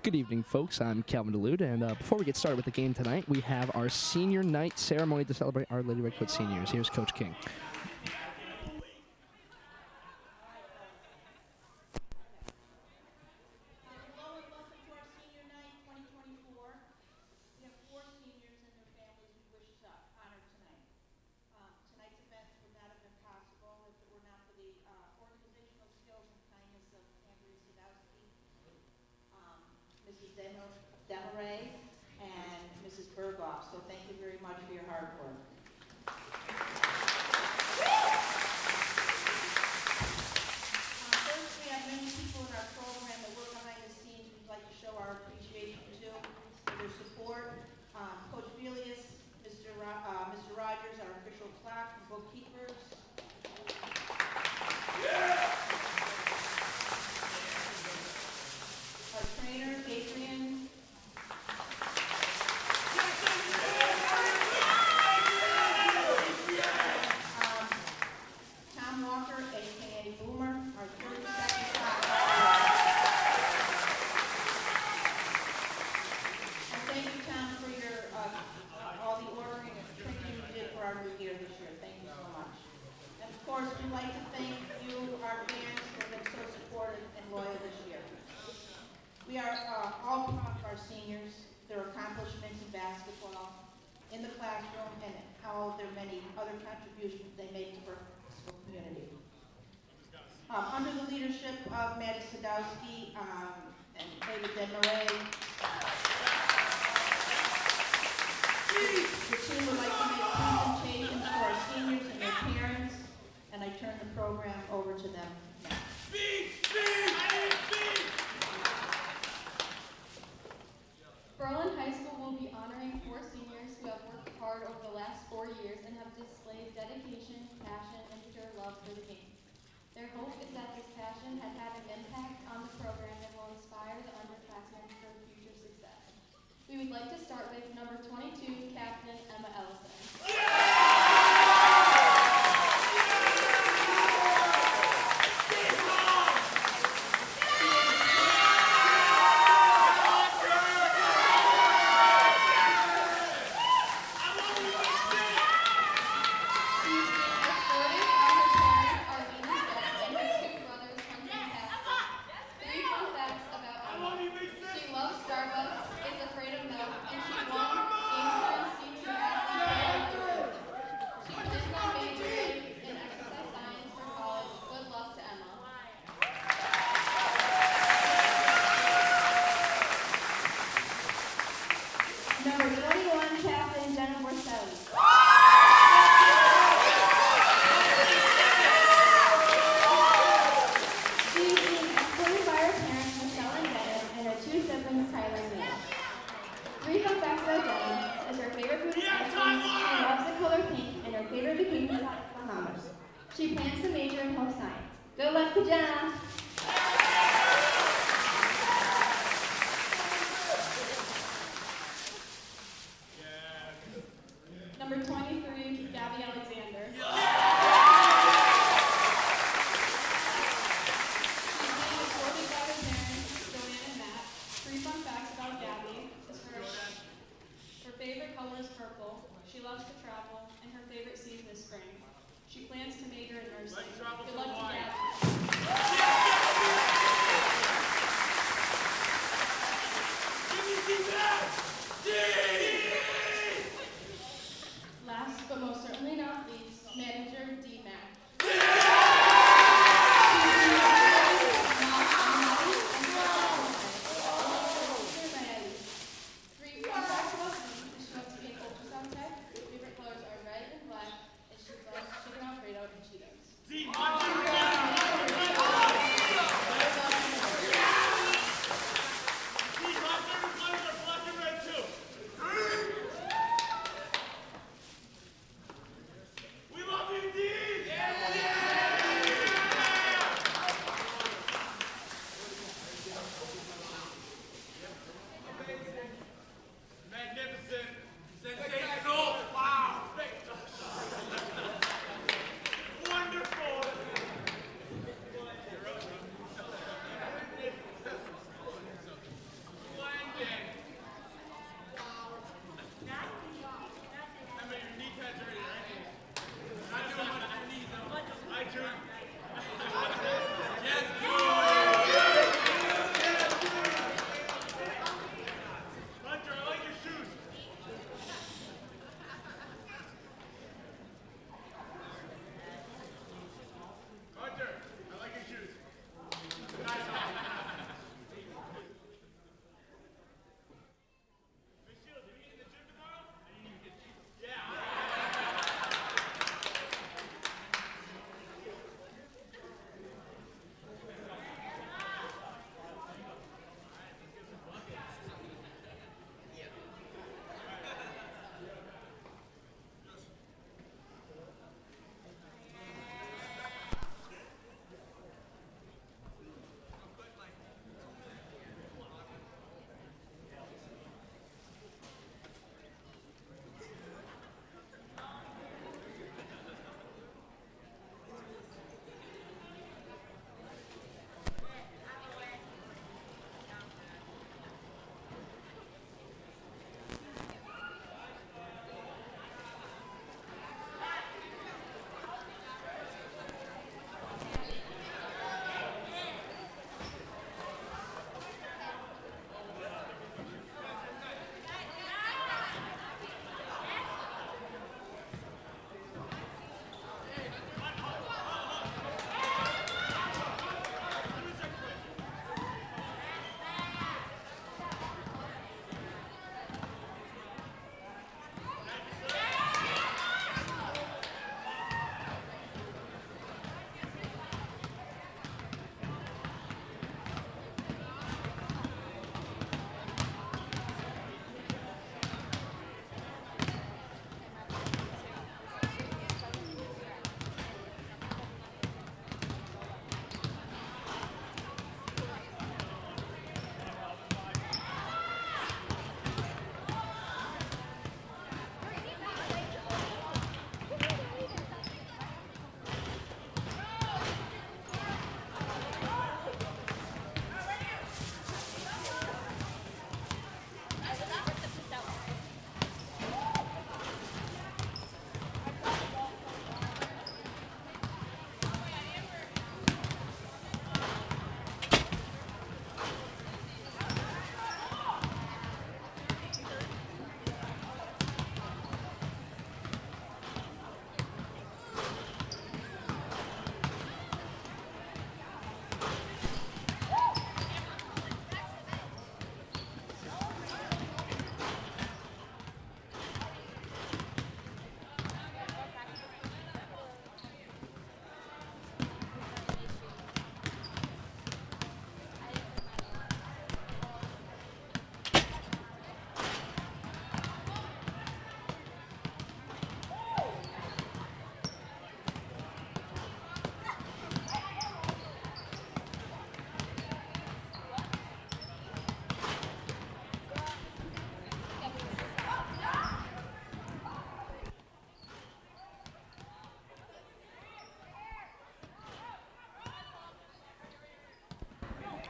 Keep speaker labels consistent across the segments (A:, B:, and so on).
A: Good evening, folks. I'm Calvin DeLude, and before we get started with the game tonight, we have our senior night ceremony to celebrate Our Lady Redcoat seniors. Here's Coach King.
B: And Mrs. Berghoff. So thank you very much for your hard work. First, we have many people in our program that work behind the scenes. We'd like to show our appreciation to for their support. Coach Velius, Mr. Rogers, our official clock and bookkeepers. Our trainer, Adrian. We are all proud of our seniors, their accomplishments in basketball, in the classroom, and all their many other contributions they make to our school community. Under the leadership of Maddie Sadowski and David Desmarais, the team would like to make presentations to our seniors and their parents, and I turn the program over to them now.
C: Berlin High School will be honoring 4 seniors who have worked hard over the last 4 years and have displayed dedication, passion, and pure love for the game. Their hope is that this passion has had an impact on the program and will inspire the underclassmen for future success. We would like to start with number 22, Captain Emma Ellison. She plans to major in health science. Good luck to Jenna! Number 23, Gabby Alexander. She's being supported by her parents, Joanne and Matt. 3 fun facts about Gabby is her favorite color is purple. She loves to travel, and her favorite season is spring. She plans to major in nursing. Good luck to Gabby.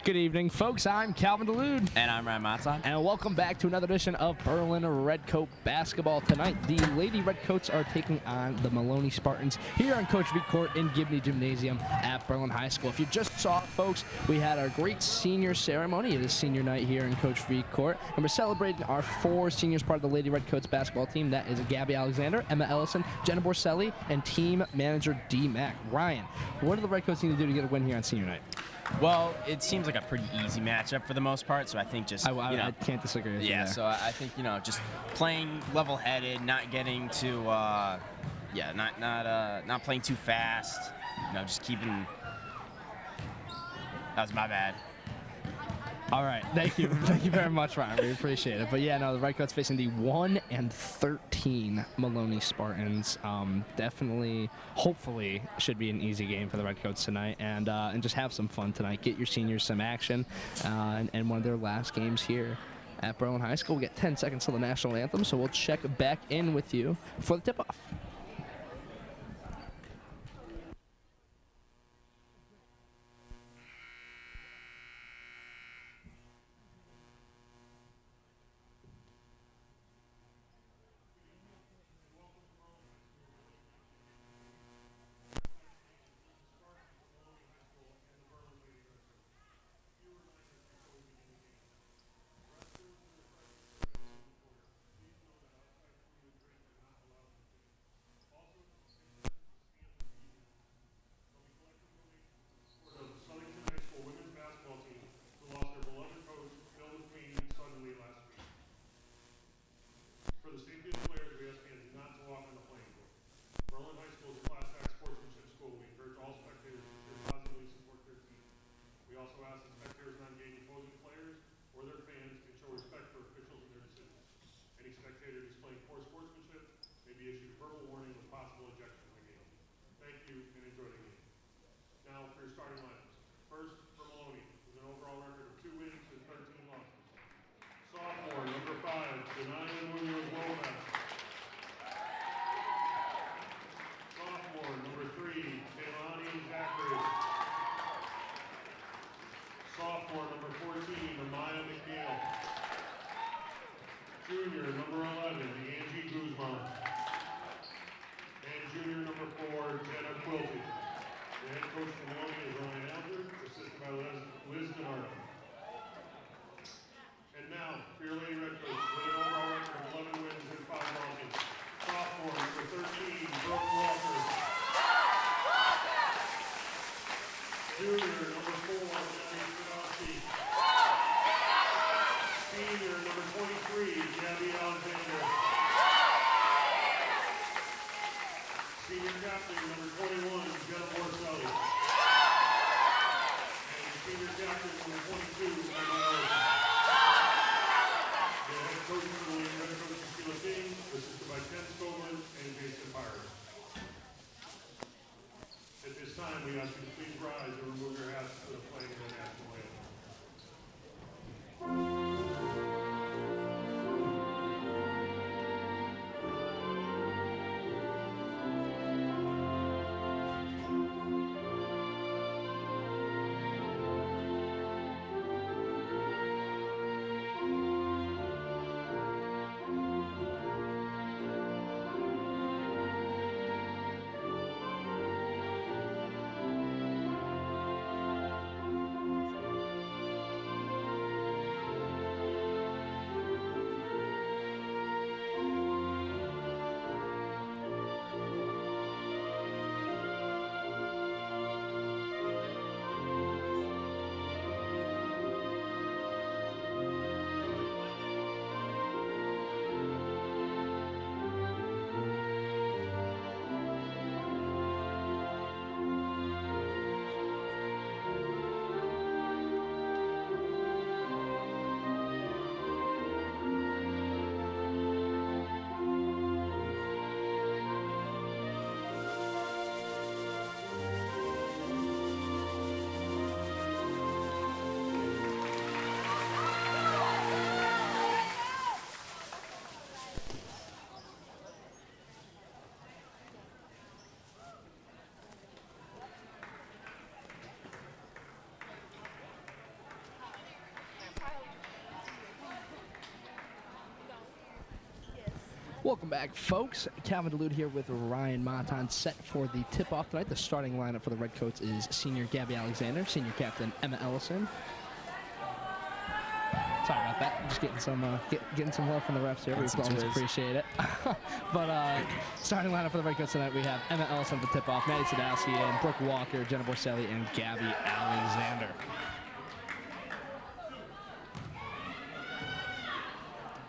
A: Good evening, folks. I'm Calvin DeLude.
D: And I'm Ryan Matzon.
A: And welcome back to another edition of Berlin Redcoat Basketball. Tonight, the Lady Redcoats are taking on the Maloney Spartans here on Coach V Court in Gibney Gymnasium at Berlin High School. If you just saw it, folks, we had our great senior ceremony. It is senior night here in Coach V Court, and we're celebrating our 4 seniors part of the Lady Redcoats basketball team. That is Gabby Alexander, Emma Ellison, Jenna Borselli, and team manager D. Mack. Ryan, what do the Redcoats need to do to get a win here on senior night?
D: Well, it seems like a pretty easy matchup for the most part, so I think just,
A: I can't disagree with you there.
D: so I think, just playing level-headed, not getting too, not playing too fast, just keeping, that was my bad.
A: All right, thank you very much, Ryan. We appreciate it. But yeah, no, the Redcoats facing the 1-13 Maloney Spartans. Definitely, hopefully, should be an easy game for the Redcoats tonight, and just have some fun tonight. Get your seniors some action, and one of their last games here at Berlin High School. We get 10 seconds till the national anthem, so we'll check back in with you for the tip-off.
E: Junior, number 11, Angie Guzman. And junior, number 4, Jenna Quilty. The head coach for Maloney is Ryan Alger, assisted by Liz Denardo. And now, for your Lady Redcoats, with an overall record of 11 wins and 5 losses. Sophomore, number 13, Brooke Walker. Junior, number 4, Jenny Sadowski. Senior, number 23, Gabby Alexander. Senior captain, number 21, Jenna Borselli. And senior captain, number 20.
A: Welcome back, folks. Calvin DeLude here with Ryan Monton, set for the tip-off tonight. The starting lineup for the Redcoats is senior Gabby Alexander, senior captain Emma Ellison. Sorry about that. I'm just getting some getting some love from the refs here. We always appreciate it. But starting lineup for the Redcoats tonight, we have Emma Ellison for tip-off, Maddie Sadowski, and Brooke Walker, Jenna Borselli, and Gabby Alexander.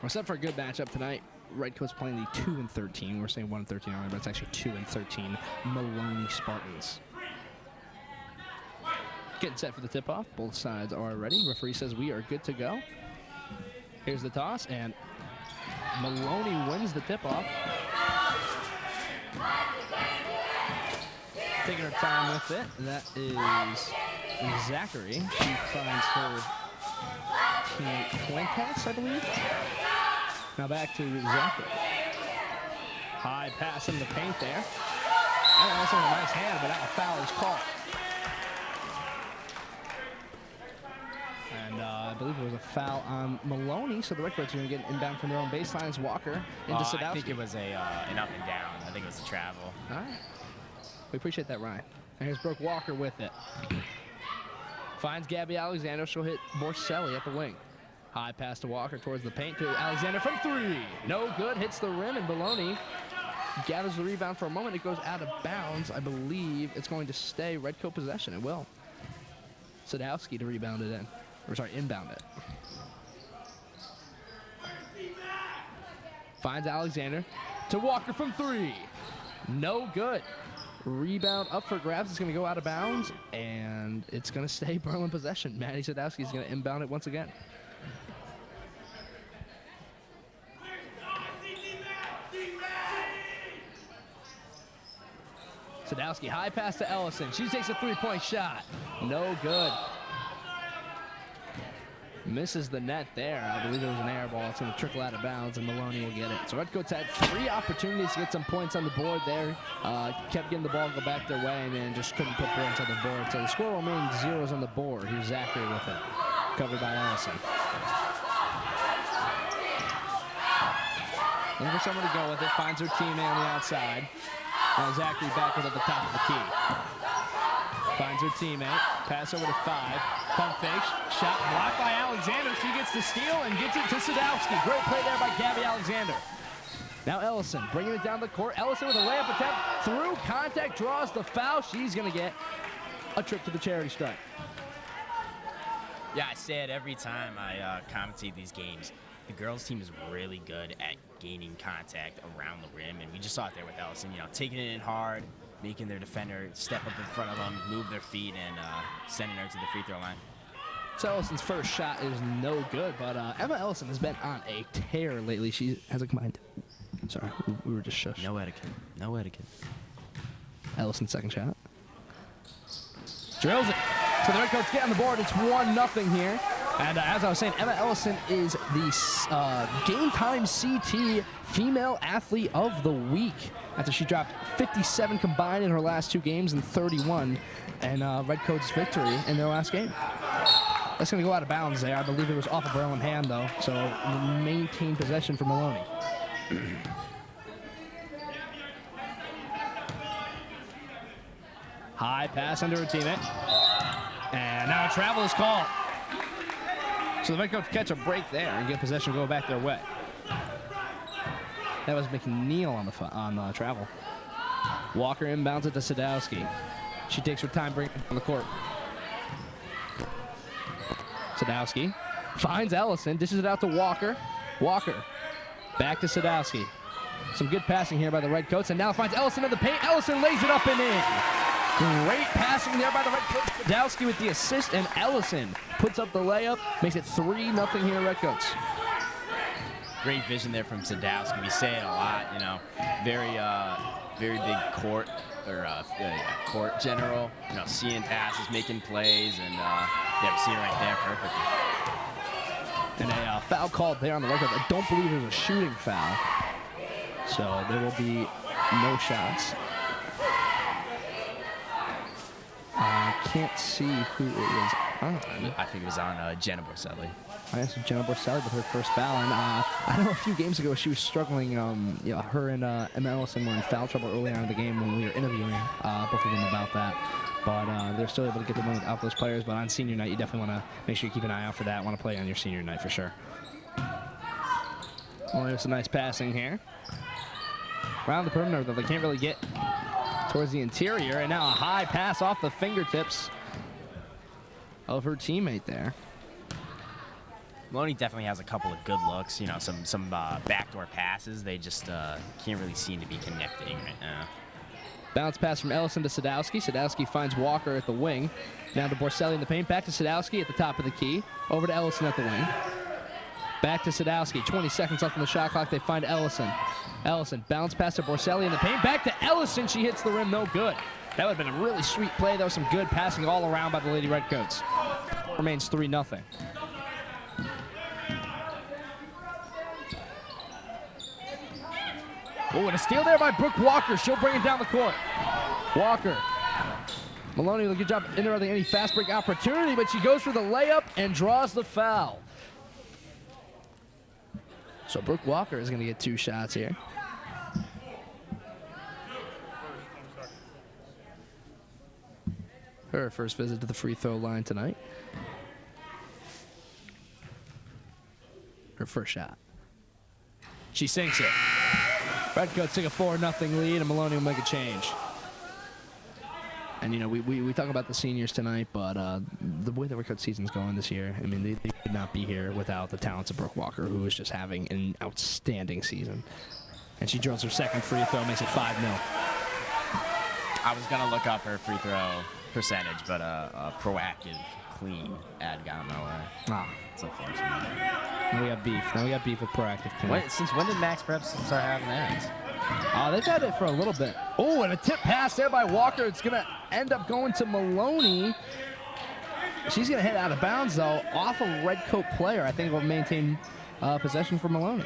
A: We're set for a good matchup tonight. Redcoats playing the 2-13. We're saying 1-13 already, but it's actually 2-13 Maloney Spartans. Getting set for the tip-off. Both sides are ready. Referee says we are good to go. Here's the toss, and Maloney wins the tip-off. Taking her time with it. That is Zachary. She finds her teammate Fuentes, I believe. Now back to Zachary. High pass in the paint there. And also a nice hand, but now a foul is called. And I believe it was a foul on Maloney, so the Redcoats are going to get inbound from their own baseline as Walker into Sadowski.
D: I think it was an up and down. I think it was a travel.
A: All right. We appreciate that, Ryan. And here's Brooke Walker with it. Finds Gabby Alexander. She'll hit Borselli at the wing. High pass to Walker towards the paint to Alexander from three. No good. Hits the rim, and Maloney gathers the rebound for a moment. It goes out of bounds. I believe it's going to stay Redcoat possession. It will. Sadowski to rebound it in. Or sorry, inbound it. Finds Alexander to Walker from three. No good. Rebound up for grabs. It's going to go out of bounds, and it's going to stay Berlin possession. Maddie Sadowski is going to inbound it once again. Sadowski, high pass to Ellison. She takes a three-point shot. No good. Misses the net there. I believe it was an air ball. It's going to trickle out of bounds, and Maloney will get it. So Redcoats had 3 opportunities to get some points on the board there. Kept getting the ball go back their way, and then just couldn't put points on the board. So the score remained 0s on the board. Here's Zachary with it. Covered by Ellison. Looking for someone to go with it. Finds her teammate on the outside. Now Zachary back with at the top of the key. Finds her teammate. Pass over to 5. Pump fake. Shot blocked by Alexander. She gets the steal and gets it to Sadowski. Great play there by Gabby Alexander. Now Ellison bringing it down the court. Ellison with a layup attempt. Through contact. Draws the foul. She's going to get a trip to the charity stripe.
D: Yeah, I say it every time I commentate these games. The girls' team is really good at gaining contact around the rim, and we just saw it there with Ellison, taking it in hard, making their defender step up in front of them, move their feet, and sending her to the free throw line.
A: So Ellison's first shot is no good, but Emma Ellison has been on a tear lately. She has a combined. Sorry, we were just shushed.
D: No etiquette. No etiquette.
A: Ellison's second shot. Drills it. So the Redcoats get on the board. It's 1-0 here. And as I was saying, Emma Ellison is the Game Time CT Female Athlete of the Week after she dropped 57 combined in her last 2 games and 31 in Redcoats' victory in their last game. That's going to go out of bounds there. I believe it was off a Berlin hand, though, so maintain possession for Maloney. High pass under her teammate. And now a travel is called. So the Redcoats catch a break there and get possession go back their way. That was McNeil on the travel. Walker inbounds it to Sadowski. She takes her time bringing it on the court. Sadowski finds Ellison, dishes it out to Walker. Walker back to Sadowski. Some good passing here by the Redcoats, and now finds Ellison in the paint. Ellison lays it up and in. Great passing there by the Redcoats. Sadowski with the assist, and Ellison puts up the layup, makes it 3-0 here, Redcoats.
D: Great vision there from Sadowski. We say it a lot, very big court court general. Seeing passes, making plays, and we see it right there perfectly.
A: And a foul called there on the Redcoats. I don't believe it was a shooting foul, so there will be no shots. I can't see who it was on.
D: I think it was on Jenna Borselli.
A: All right, so Jenna Borselli with her first foul. And I know a few games ago she was struggling. Her and Emma Ellison were in foul trouble early on in the game when we were interviewing both of them about that. But they're still able to get the win without those players. But on senior night, you definitely want to make sure you keep an eye out for that. Want to play on your senior night for sure. Well, there's some nice passing here. Around the perimeter, though, they can't really get towards the interior. And now a high pass off the fingertips of her teammate there.
D: Maloney definitely has a couple of good looks, you know, some backdoor passes. They just can't really seem to be connecting right now.
A: Bounce pass from Ellison to Sadowski. Sadowski finds Walker at the wing. Now to Borselli in the paint. Back to Sadowski at the top of the key. Over to Ellison at the wing. Back to Sadowski. 20 seconds left on the shot clock. They find Ellison. Ellison bounce pass to Borselli in the paint. Back to Ellison. She hits the rim. No good. That would have been a really sweet play. That was some good passing all around by the Lady Redcoats. Remains 3-0. Oh, and a steal there by Brooke Walker. She'll bring it down the court. Walker. Maloney with a good job interrupting any fast break opportunity, but she goes for the layup and draws the foul. So Brooke Walker is going to get 2 shots here. Her first visit to the free throw line tonight. Her first shot. She sinks it. Redcoats take a 4-0 lead, and Maloney will make a change. And, you know, we talk about the seniors tonight, but the way the Redcoats season's going this year, I mean, they could not be here without the talents of Brooke Walker, who is just having an outstanding season. And she drills her second free throw, makes it 5-0.
D: I was going to look up her free throw percentage, but a proactive, clean ad got my way.
A: Ah.
D: It's unfortunate.
A: Now we got beef. Now we got beef with proactive clean.
D: Since when did Max Prep start having ads?
A: They've had it for a little bit. Oh, and a tip pass there by Walker. It's going to end up going to Maloney. She's going to head out of bounds, though, off a Redcoat player. I think will maintain possession for Maloney.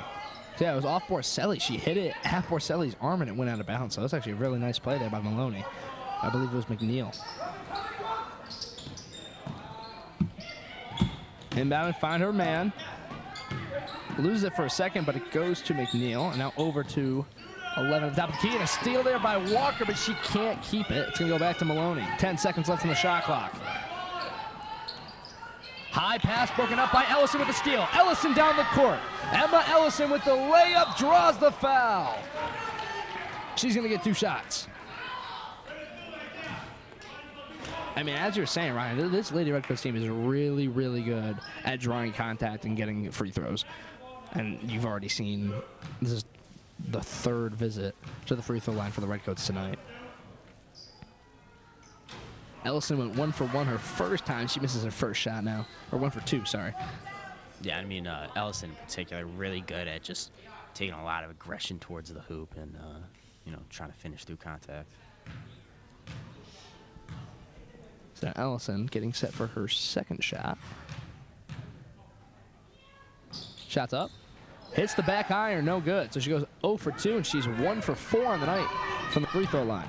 A: So, yeah, it was off Borselli. She hit it at Borselli's arm, and it went out of bounds. So that's actually a really nice play there by Maloney. I believe it was McNeil. Inbound and find her man. Loses it for a second, but it goes to McNeil. And now over to 11 at the top of the key. And a steal there by Walker, but she can't keep it. It's going to go back to Maloney. 10 seconds left on the shot clock. High pass broken up by Ellison with the steal. Ellison down the court. Emma Ellison with the layup draws the foul. She's going to get 2 shots. I mean, as you're saying, Ryan, this Lady Redcoats team is really, really good at drawing contact and getting free throws. And you've already seen this is the 3rd visit to the free throw line for the Redcoats tonight. Ellison went 1 for 1 her first time. She misses her first shot now. Or 1 for 2, sorry.
D: Yeah, I mean, Ellison in particular, really good at just taking a lot of aggression towards the hoop and, you know, trying to finish through contact.
A: So Ellison getting set for her second shot. Shots up. Hits the back iron, no good. So she goes 0 for 2, and she's 1 for 4 on the night from the free throw line.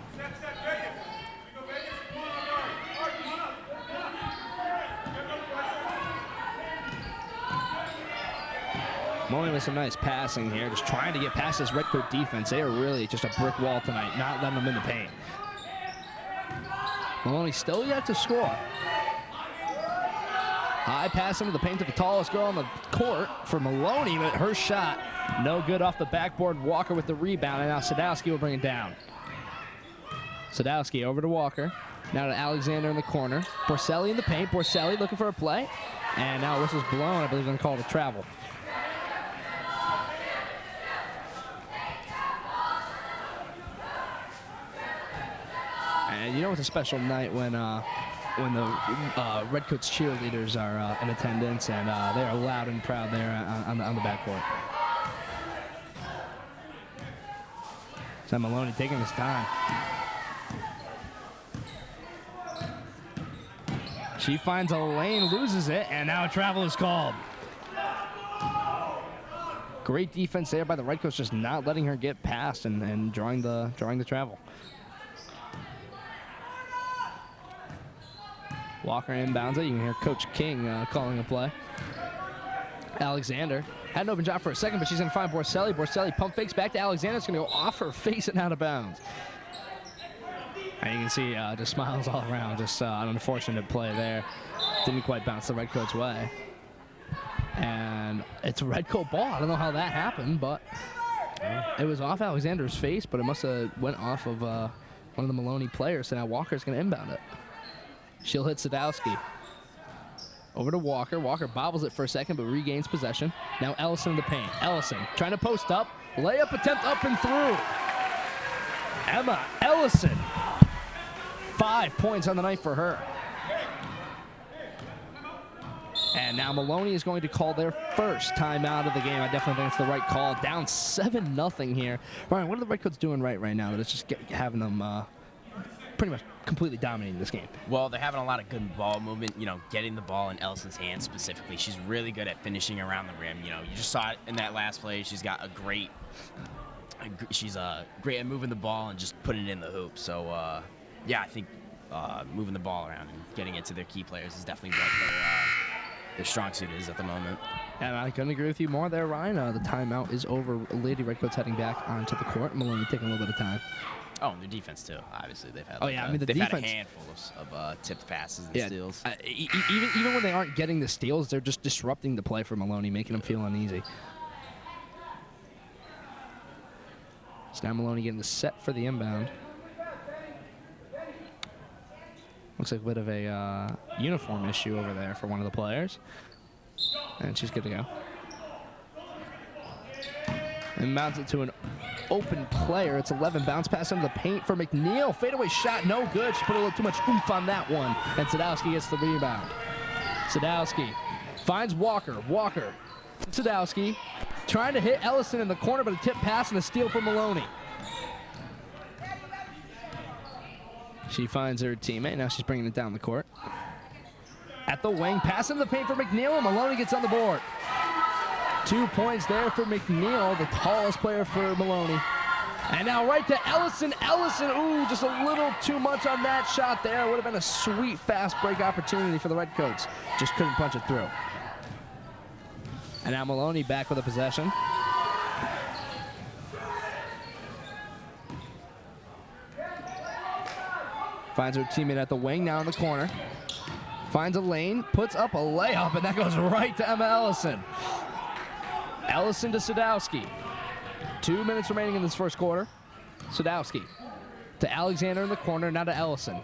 A: Maloney with some nice passing here, just trying to get past this Redcoat defense. They are really just a brick wall tonight, not letting them in the paint. Maloney still yet to score. High pass into the paint to the tallest girl on the court for Maloney, but her shot no good off the backboard. Walker with the rebound, and now Sadowski will bring it down. Sadowski over to Walker. Now to Alexander in the corner. Borselli in the paint. Borselli looking for a play. And now whistle's blown. I believe they're going to call it a travel. And you know it's a special night when the Redcoats cheerleaders are in attendance, and they are loud and proud there on the backcourt. So Maloney taking his time. She finds a lane, loses it, and now a travel is called. Great defense there by the Redcoats, just not letting her get past and drawing the travel. Walker inbounds it. You can hear Coach King calling a play. Alexander had an open shot for a second, but she's going to find Borselli. Borselli pump fakes back to Alexander. It's going to go off her face and out of bounds. And you can see just smiles all around. Just an unfortunate play there. Didn't quite bounce the Redcoats' way. And it's a Redcoat ball. I don't know how that happened, but it was off Alexander's face, but it must have went off of one of the Maloney players. So now Walker's going to inbound it. She'll hit Sadowski. Over to Walker. Walker bobbles it for a second, but regains possession. Now Ellison in the paint. Ellison trying to post up. Layup attempt up and through. Emma Ellison. 5 points on the night for her. And now Maloney is going to call their first timeout of the game. I definitely think it's the right call. Down 7-0 here. Ryan, what are the Redcoats doing right now? That's just having them pretty much completely dominating this game.
D: Well, they're having a lot of good ball movement, getting the ball in Ellison's hands specifically. She's really good at finishing around the rim. You just saw it in that last play. She's got she's great at moving the ball and just putting it in the hoop. So, yeah, I think moving the ball around and getting it to their key players is definitely what their strong suit is at the moment.
A: And I couldn't agree with you more there, Ryan. The timeout is over. Lady Redcoats heading back onto the court. Maloney taking a little bit of time.
D: Oh, and their defense, too. Obviously, they've had
A: the
D: they've
A: defense,
D: had a handful of tipped passes and steals.
A: Even when they aren't getting the steals, they're just disrupting the play for Maloney, making them feel uneasy. So now Maloney getting the set for the inbound. Looks like a bit of a uniform issue over there for one of the players. And she's good to go. And mounts it to an open player. It's 11. Bounce pass into the paint for McNeil. Fadeaway shot, no good. She put a little too much oomph on that one. And Sadowski gets the rebound. Sadowski finds Walker. Walker, Sadowski, trying to hit Ellison in the corner, but a tip pass and a steal for Maloney. She finds her teammate. Now she's bringing it down the court. At the wing, pass into the paint for McNeil, and Maloney gets on the board. 2 points there for McNeil, the tallest player for Maloney. And now right to Ellison. Ellison, ooh, just a little too much on that shot there. Would have been a sweet fast break opportunity for the Redcoats. Just couldn't punch it through. And now Maloney back with a possession. Finds her teammate at the wing, now in the corner. Finds a lane, puts up a layup, and that goes right to Emma Ellison. Ellison to Sadowski. 2 minutes remaining in this first quarter. Sadowski to Alexander in the corner, now to Ellison.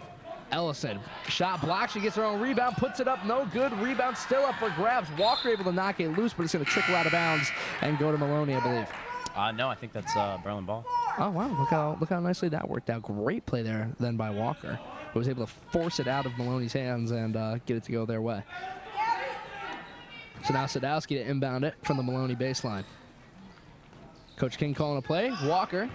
A: Ellison, shot blocked, she gets her own rebound, puts it up, no good. Rebound still up for grabs. Walker able to knock it loose, but it's going to trickle out of bounds and go to Maloney, I believe.
D: No, I think that's Berlin ball.
A: Oh, wow, look how nicely that worked out. Great play there then by Walker, who was able to force it out of Maloney's hands and get it to go their way. So now Sadowski to inbound it from the Maloney baseline. Coach King calling a play. Walker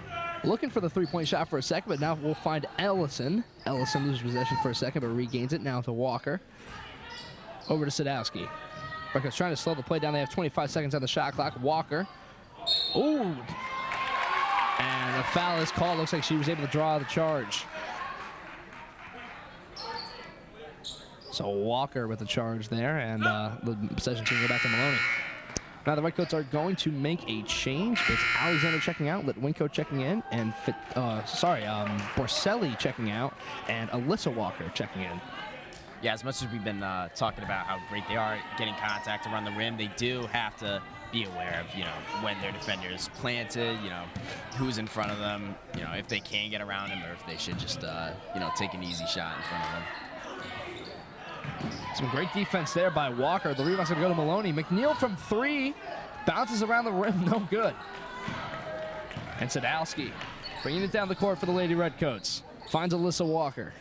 A: looking for the three-point shot for a second, but now we'll find Ellison. Ellison loses possession for a second, but regains it now to Walker. Over to Sadowski. Redcoats trying to slow the play down. They have 25 seconds on the shot clock. Walker. Ooh. And a foul is called. Looks like she was able to draw the charge. So Walker with the charge there, and the possession can go back to Maloney. Now the Redcoats are going to make a change. It's Alexander checking out, Litwinko checking in, and Borselli checking out, and Alyssa Walker checking in.
D: Yeah, as much as we've been talking about how great they are at getting contact around the rim, they do have to be aware of, when their defender is planted, who's in front of them, if they can get around him or if they should just, take an easy shot in front of them.
A: Some great defense there by Walker. The rebound's going to go to Maloney. McNeil from three. Bounces around the rim. No good. And Sadowski bringing it down the court for the Lady Redcoats. Finds Alyssa Walker.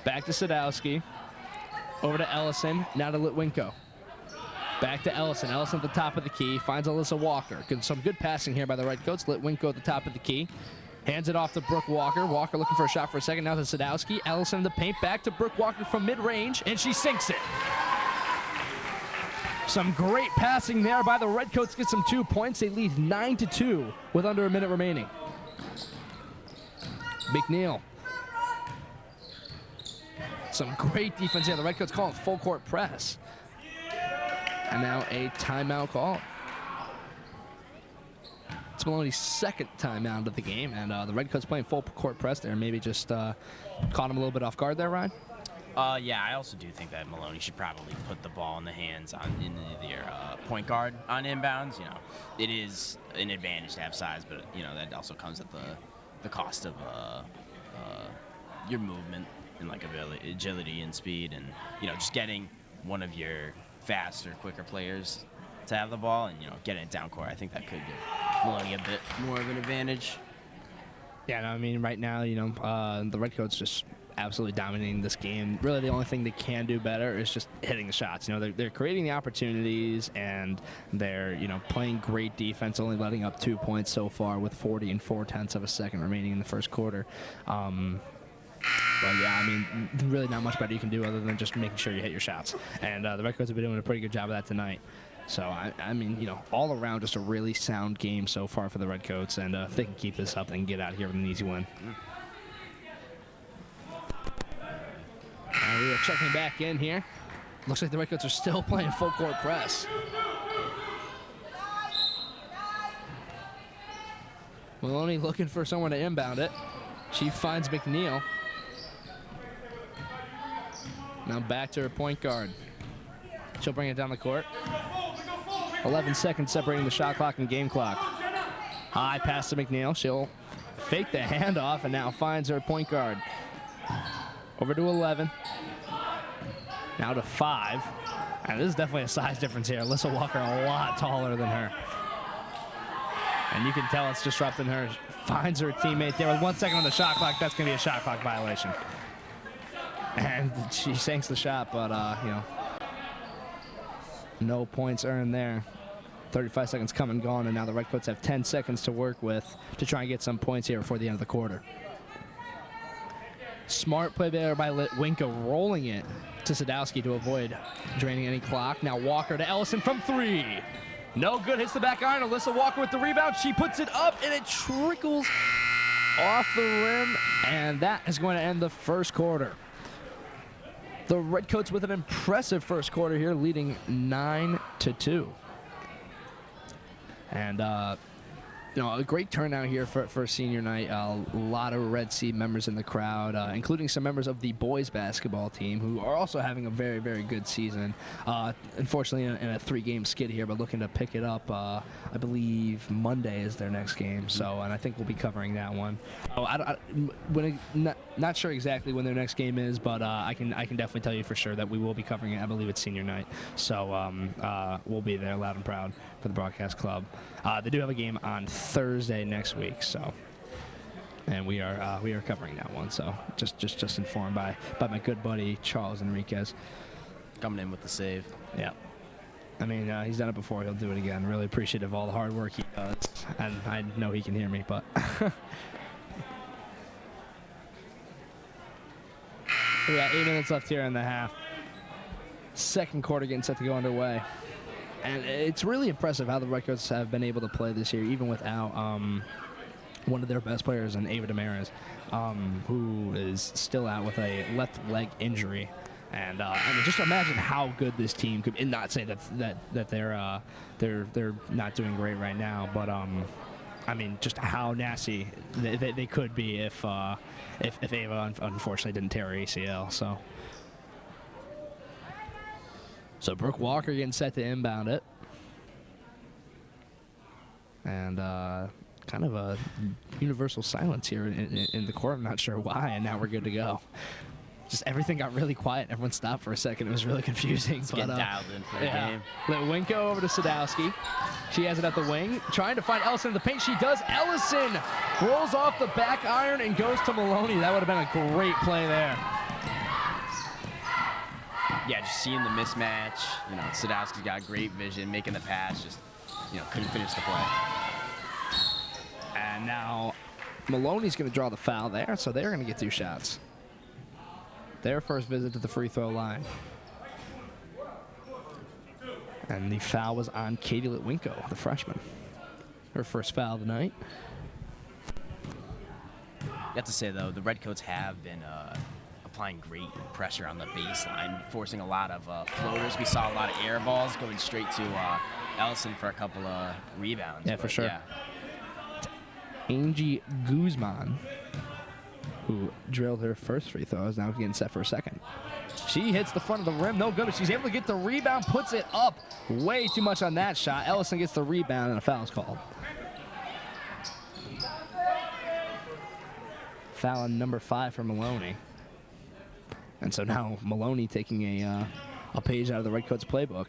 A: Back to Sadowski. Over to Ellison. Now to Litwinko. Back to Ellison. Ellison at the top of the key. Finds Alyssa Walker. Some good passing here by the Redcoats. Litwinko at the top of the key. Hands it off to Brooke Walker. Walker looking for a shot for a second. Now to Sadowski. Ellison in the paint. Back to Brooke Walker from mid-range, and she sinks it. Some great passing there by the Redcoats. Get some 2 points. They lead 9-2 with under a minute remaining. McNeil. Some great defense here. The Redcoats call it full court press. And now a timeout call. It's Maloney's second timeout of the game, and the Redcoats playing full court press there. Maybe just caught him a little bit off guard there, Ryan?
D: Yeah, I also do think that Maloney should probably put the ball in the hands in their point guard on inbounds. You know, it is an advantage to have size, but you know that also comes at the cost of your movement and like agility and speed, and you know just getting one of your faster, quicker players to have the ball and you know getting it down court. I think that could give Maloney a bit more of an advantage.
A: Yeah, no, I mean right now, you know, the Redcoats just absolutely dominating this game. Really, the only thing they can do better is just hitting the shots. You know, they're creating the opportunities, and they're, you know, playing great defense, only letting up 2 points so far with 40 4/10 of a second remaining in the first quarter. But yeah, I mean, really not much better you can do other than just making sure you hit your shots. And the Redcoats have been doing a pretty good job of that tonight. So, I mean, you know, all around just a really sound game so far for the Redcoats. And if they can keep this up, they can get out of here with an easy win. We are checking back in here. Looks like the Redcoats are still playing full court press. Maloney looking for someone to inbound it. She finds McNeil. Now back to her point guard. She'll bring it down the court. 11 seconds separating the shot clock and game clock. High pass to McNeil. She'll fake the handoff and now finds her point guard. Over to 11. Now to 5. And this is definitely a size difference here. Alyssa Walker a lot taller than her. And you can tell it's disrupting her. Finds her teammate there with 1 second on the shot clock. That's going to be a shot clock violation. And she sinks the shot, but, you know, no points earned there. 35 seconds come and gone, and now the Redcoats have 10 seconds to work with to try and get some points here before the end of the quarter. Smart play there by Litwinko, rolling it to Sadowski to avoid draining any clock. Now Walker to Ellison from 3. No good, hits the back iron. Alyssa Walker with the rebound. She puts it up, and it trickles off the rim, and that is going to end the first quarter. The Redcoats with an impressive first quarter here, leading 9-2. And, you know, a great turnout here for senior night. A lot of Red Sea members in the crowd, including some members of the boys basketball team who are also having a very, very good season. Unfortunately, in a 3-game skid here, but looking to pick it up. I believe Monday is their next game, so, and I think we'll be covering that one. Not sure exactly when their next game is, but I can definitely tell you for sure that we will be covering it. I believe it's senior night, so we'll be there loud and proud for the broadcast club. They do have a game on Thursday next week, so, and we are covering that one. So just informed by my good buddy Charles Enriquez,
D: Coming in with the save.
A: Yeah, I mean he's done it before. He'll do it again. Really appreciative of all the hard work he does, and I know he can hear me, but. We got 8 minutes left here in the half. Second quarter getting set to go underway. And it's really impressive how the Redcoats have been able to play this year, even without one of their best players, in Ava Damaris, who is still out with a left leg injury. And I mean, just imagine how good this team could. And not say that they're not doing great right now, but I mean, just how nasty they could be if Ava unfortunately didn't tear her ACL. So Brooke Walker getting set to inbound it. And kind of a universal silence here in the court. I'm not sure why, and now we're good to go. Just everything got really quiet. Everyone stopped for a second. It was really confusing.
D: It's getting dialed in for the game.
A: Litwinko over to Sadowski. She has it at the wing, trying to find Ellison in the paint. She does. Ellison rolls off the back iron and goes to Maloney. That would have been a great play there.
D: Yeah, just seeing the mismatch. You know, Sadowski's got great vision, making the pass, just, you know, couldn't finish the play.
A: And now Maloney's going to draw the foul there, so they're going to get 2 shots. Their first visit to the free throw line. And the foul was on Katie Litwinko, the freshman. Her first foul of the night.
D: You have to say, though, the Redcoats have been a applying great pressure on the baseline, forcing a lot of floaters. We saw a lot of air balls going straight to Ellison for a couple of rebounds.
A: Yeah, for sure.
D: Yeah.
A: Angie Guzman, who drilled her first free throw, is now getting set for a second. She hits the front of the rim, no good, but she's able to get the rebound, puts it up. Way too much on that shot. Ellison gets the rebound, and a foul is called. Foul on number 5 for Maloney. And so now Maloney taking a page out of the Redcoats playbook.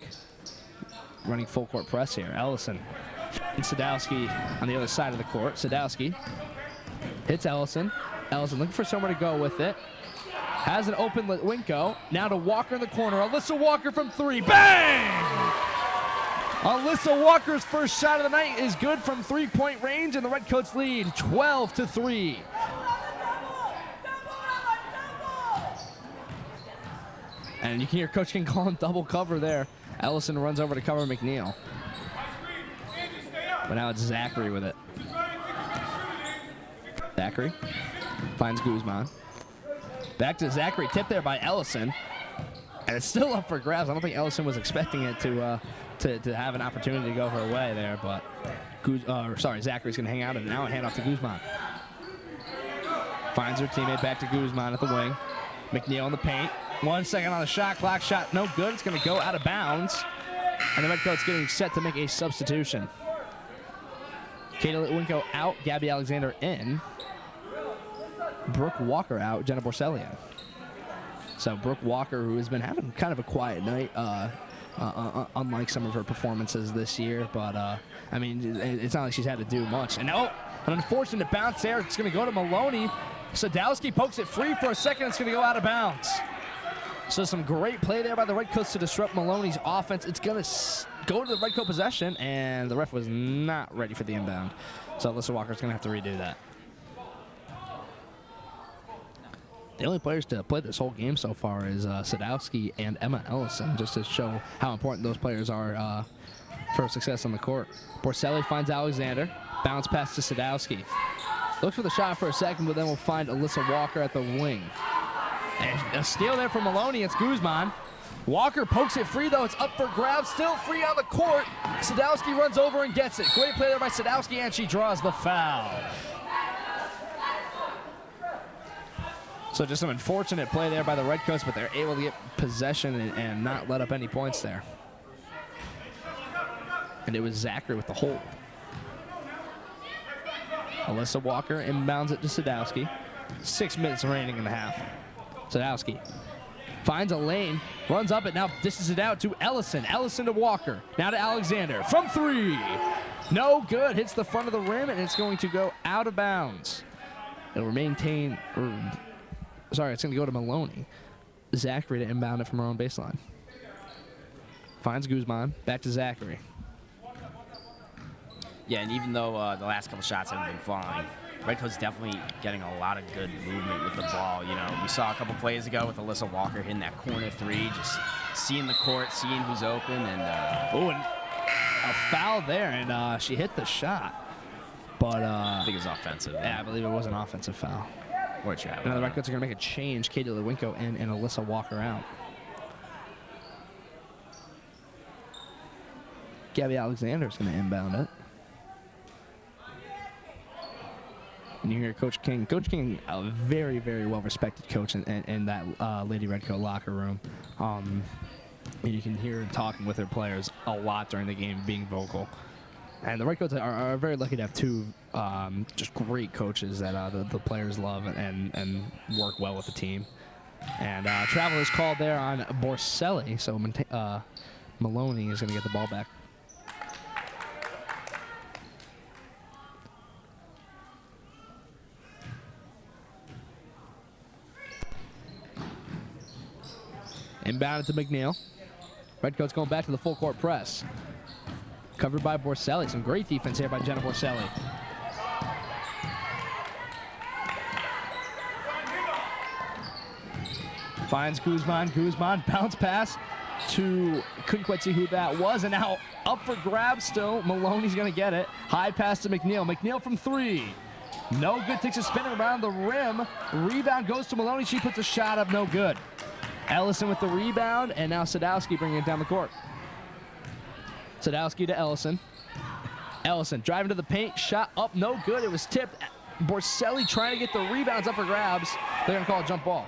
A: Running full court press here. Ellison and Sadowski on the other side of the court. Sadowski hits Ellison. Ellison looking for somewhere to go with it. Has an open Winko. Now to Walker in the corner. Alyssa Walker from 3. Bang! Alyssa Walker's first shot of the night is good from 3-point range, and the Redcoats lead 12-3. And you can hear Coach King calling double cover there. Ellison runs over to cover McNeil. But now it's Zachary with it. Zachary finds Guzman. Back to Zachary, tipped there by Ellison. And it's still up for grabs. I don't think Ellison was expecting it to have an opportunity to go her way there, but Zachary's gonna hang out, and now a handoff to Guzman. Finds her teammate back to Guzman at the wing. McNeil in the paint. 1 second on the shot clock. Shot no good. It's going to go out of bounds. And the Redcoats getting set to make a substitution. Katie Litwinko out. Gabby Alexander in. Brooke Walker out. Jenna Borsellian. So Brooke Walker, who has been having kind of a quiet night, unlike some of her performances this year. But, I mean, it's not like she's had to do much. And an unfortunate bounce there. It's going to go to Maloney. Sadowski pokes it free for a second. It's going to go out of bounds. So some great play there by the Redcoats to disrupt Maloney's offense. It's going to go to the Redcoat possession, and the ref was not ready for the inbound. So Alyssa Walker's going to have to redo that. The only players to play this whole game so far is Sadowski and Emma Ellison, just to show how important those players are for success on the court. Borselli finds Alexander. Bounce pass to Sadowski. Looks for the shot for a second, but then we'll find Alyssa Walker at the wing. And a steal there from Maloney. It's Guzman. Walker pokes it free, though. It's up for grabs. Still free on the court. Sadowski runs over and gets it. Great play there by Sadowski, and she draws the foul. So just some unfortunate play there by the Redcoats, but they're able to get possession and not let up any points there. And it was Zachary with the hold. Alyssa Walker inbounds it to Sadowski. 6 minutes remaining in the half. Sadowski finds a lane, runs up it, now dishes it out to Ellison. Ellison to Walker, now to Alexander. From 3, no good, hits the front of the rim, and it's going to go out of bounds. It'll maintain, it's going to go to Maloney. Zachary to inbound it from her own baseline. Finds Guzman, back to Zachary.
D: Yeah, and even though the last couple shots haven't been falling, Redcoats definitely getting a lot of good movement with the ball. You know, we saw a couple plays ago with Alyssa Walker hitting that corner 3, just seeing the court, seeing who's open, and
A: and a foul there, and she hit the shot. But
D: I think it was offensive.
A: Yeah, I believe it was an offensive foul.
D: Or trap.
A: Now the Redcoats are going to make a change. Katie Lewinko in and Alyssa Walker out. Gabby Alexander is going to inbound it. And you hear Coach King. Coach King, a very, very well-respected coach in that Lady Redcoat locker room. And you can hear him talking with their players a lot during the game, being vocal. And the Redcoats are very lucky to have 2 just great coaches that the players love and work well with the team. And travel is called there on Borselli, so Maloney is going to get the ball back. Inbounded to McNeil. Redcoats going back to the full court press. Covered by Borselli. Some great defense here by Jenna Borselli. Finds Guzman. Guzman bounce pass to, couldn't quite see who that was, and now up for grabs still. Maloney's going to get it. High pass to McNeil. McNeil from 3. No good. Takes a spin around the rim. Rebound goes to Maloney. She puts a shot up. No good. Ellison with the rebound, and now Sadowski bringing it down the court. Sadowski to Ellison. Ellison driving to the paint. Shot up. No good. It was tipped. Borselli trying to get the rebounds up for grabs. They're going to call a jump ball.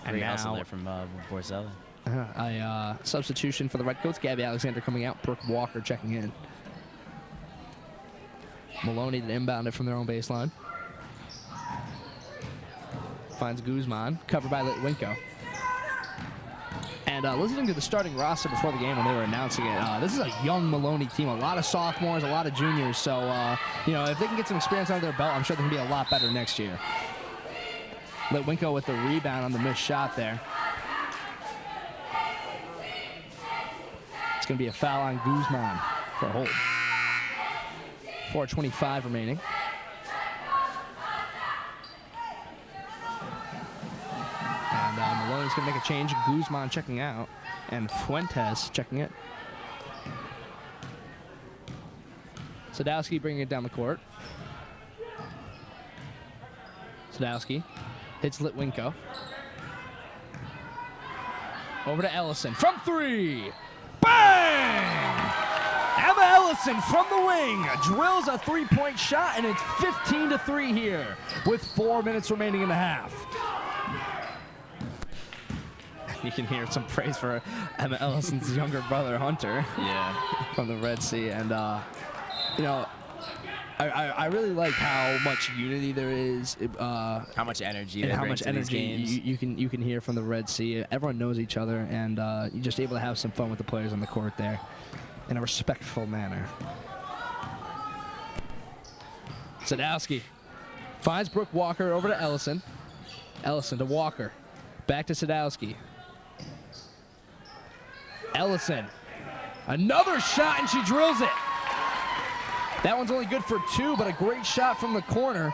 D: Great hustle there from Borselli.
A: A substitution for the Redcoats. Gabby Alexander coming out. Brooke Walker checking in. Maloney to inbound it from their own baseline. Finds Guzman. Covered by Litwinko. And listening to the starting roster before the game when they were announcing it, this is a young Maloney team. A lot of sophomores, a lot of juniors. So, you know, if they can get some experience under their belt, I'm sure they can be a lot better next year. Litwinko with the rebound on the missed shot there. It's going to be a foul on Guzman for a hold. 4:25 remaining. And Maloney's going to make a change. Guzman checking out. And Fuentes checking it. Sadowski bringing it down the court. Sadowski hits Litwinko. Over to Ellison from three. Bang! Emma Ellison from the wing drills a three-point shot, and it's 15-3 here with 4 minutes remaining in the half. You can hear some praise for Emma Ellison's younger brother, Hunter.
D: Yeah.
A: From the Red Sea. And, you know, I really like how much unity there is.
D: How much energy
A: and
D: they
A: how
D: bring
A: much
D: to these
A: energy
D: games.
A: you can hear from the Red Sea. Everyone knows each other, and you're just able to have some fun with the players on the court there in a respectful manner. Sadowski finds Brooke Walker over to Ellison. Ellison to Walker. Back to Sadowski. Ellison. Another shot, and she drills it. That one's only good for 2, but a great shot from the corner.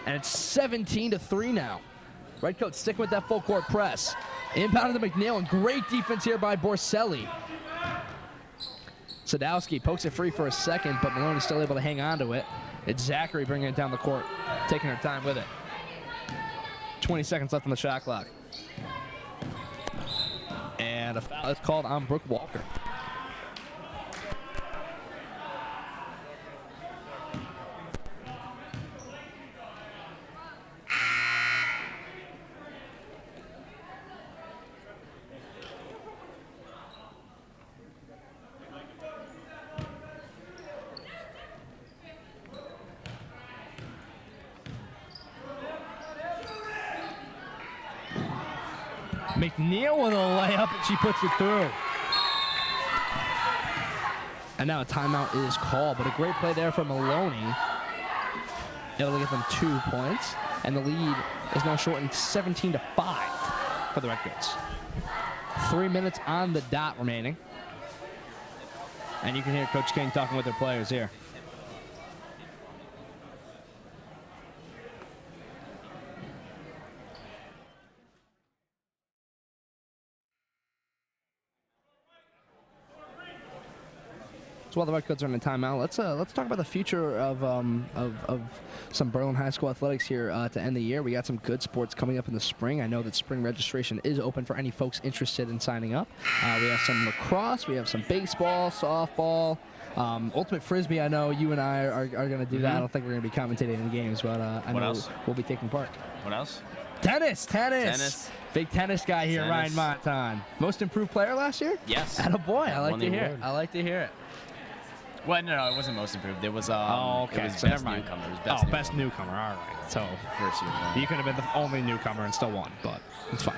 A: And it's 17-3 now. Redcoats sticking with that full court press. Inbound to McNeil, and great defense here by Borselli. Sadowski pokes it free for a second, but Maloney's still able to hang on to it. It's Zachary bringing it down the court, taking her time with it. 20 seconds left on the shot clock. And a foul is called on Brooke Walker. McNeil with a layup, and she puts it through. And now a timeout is called, but a great play there from Maloney. Able to get them 2 points, and the lead is now shortened 17-5 for the Redcoats. 3 minutes on the dot remaining. And you can hear Coach King talking with their players here. So while the Redcoats are in a timeout, let's talk about the future of some Berlin High School athletics here to end the year. We got some good sports coming up in the spring. I know that spring registration is open for any folks interested in signing up. We have some lacrosse, we have some baseball, softball, ultimate frisbee. I know you and I are going to do that. I don't think we're going to be commentating in games, but I know we'll be taking part.
D: What else?
A: Tennis. Big tennis guy here,
D: Tennis.
A: Ryan Monton. Most improved player last year?
D: Yes.
A: Attaboy. I like
D: Won
A: to
D: the
A: hear it.
D: award.
A: I like to hear it.
D: Well, no, it wasn't most improved. It was
A: okay.
D: It was
A: So
D: best
A: never mind.
D: newcomer. It was
A: Best newcomer. All right. So
D: First year.
A: you could have been the only newcomer and still won, but it's fine.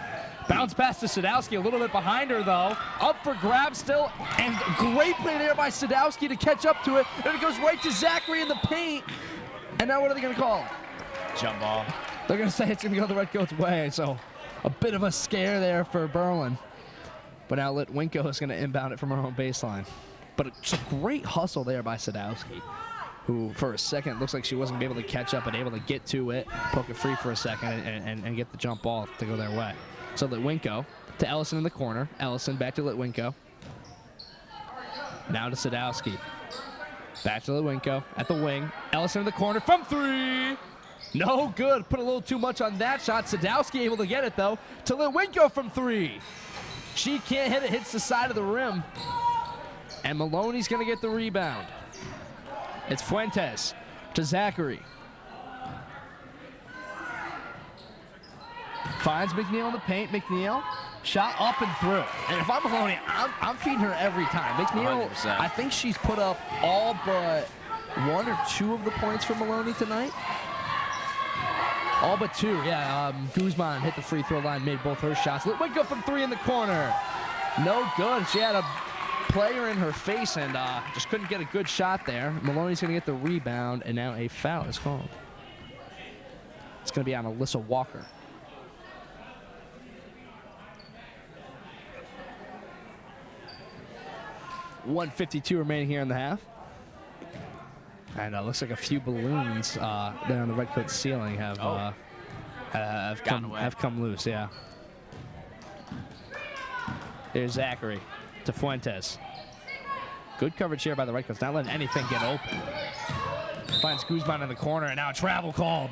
A: Bounce pass to Sadowski, a little bit behind her though. Up for grabs still, and great play there by Sadowski to catch up to it. And it goes right to Zachary in the paint. And now what are they going to call?
D: Jump ball.
A: They're going to say it's going to go the Redcoats' way. So a bit of a scare there for Berlin. But now Litwinko is going to inbound it from her own baseline. But it's a great hustle there by Sadowski, who for a second looks like she wasn't able to catch up and able to get to it, poke it free for a second, and get the jump ball to go their way. So Litwinko to Ellison in the corner. Ellison back to Litwinko. Now to Sadowski. Back to Lewinko at the wing. Ellison in the corner from 3. No good. Put a little too much on that shot. Sadowski able to get it, though, to Lewinko from 3. She can't hit it. Hits the side of the rim. And Maloney's going to get the rebound. It's Fuentes to Zachary. Finds McNeil in the paint. McNeil, shot up and through. And if I'm Maloney, I'm feeding her every time. McNeil,
D: 100%.
A: I think she's put up all but 1 or 2 of the points for Maloney tonight. All but 2, yeah. Guzman hit the free throw line, made both her shots. Litwinko from 3 in the corner. No good. She had a player in her face and just couldn't get a good shot there. Maloney's going to get the rebound, and now a foul is called. It's going to be on Alyssa Walker. .152 remaining here in the half. And looks like a few balloons there on the Redcoat ceiling have come loose. Yeah. There's Zachary to Fuentes. Good coverage here by the Redcoats, not letting anything get open. Finds Guzman in the corner, and now a travel called.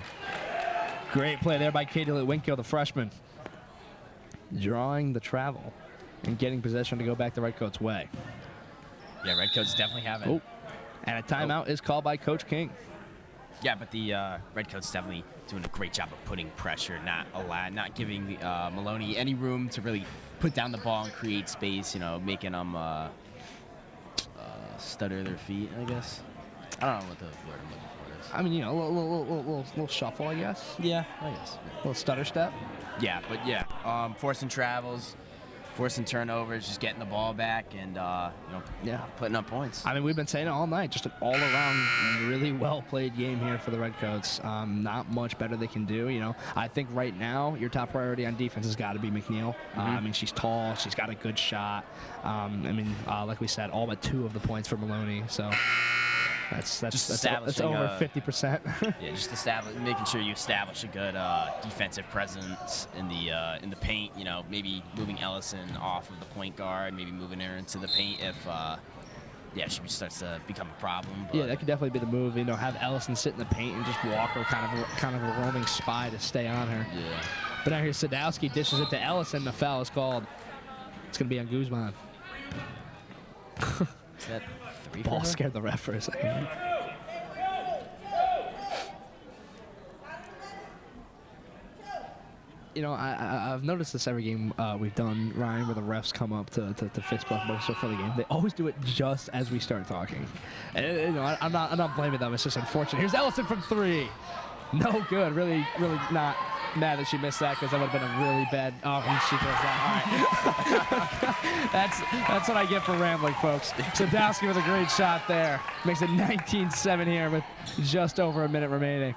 A: Great play there by Katie Litwinko, the freshman. Drawing the travel and getting possession to go back the Redcoats' way.
D: Yeah, Redcoats definitely have it.
A: Oh. And a timeout is called by Coach King.
D: Yeah, but the Redcoats definitely doing a great job of putting pressure, not giving Maloney any room to really put down the ball and create space. You know, making them stutter their feet. I guess. I don't know what the word I'm looking for is.
A: I mean, you know, a little shuffle, I guess.
D: Yeah, I guess.
A: A little stutter step.
D: Yeah, but yeah, forcing travels, forcing turnovers, just getting the ball back, and putting up points.
A: I mean, we've been saying it all night. Just an all-around, really well-played game here for the Redcoats. Not much better they can do. You know, I think right now your top priority on defense has got to be McNeil. I mean, she's tall, she's got a good shot. Like we said, all but 2 of the points for Maloney. So that's over 50%.
D: Yeah, just making sure you establish a good defensive presence in the paint. You know, maybe moving Ellison off of the point guard, maybe moving her into the paint if she starts to become a problem. But
A: yeah, that could definitely be the move. You know, have Ellison sit in the paint and just walk her kind of a roaming spy to stay on her.
D: Yeah.
A: But now here Sadowski dishes it to Ellison. The foul is called. It's going to be on Guzman.
D: Is that 3
A: Ball scared the ref for a second. You know, I've noticed this every game we've done, Ryan, where the refs come up to fist bump most for the game. They always do it just as we start talking. And, you know, I'm not blaming them. It's just unfortunate. Here's Ellison from 3. No good. Really not mad that she missed that because that would have been a really bad. Oh, she throws that. All right. That's what I get for rambling, folks. Sadowski with a great shot there. Makes it 19-7 here with just over a minute remaining.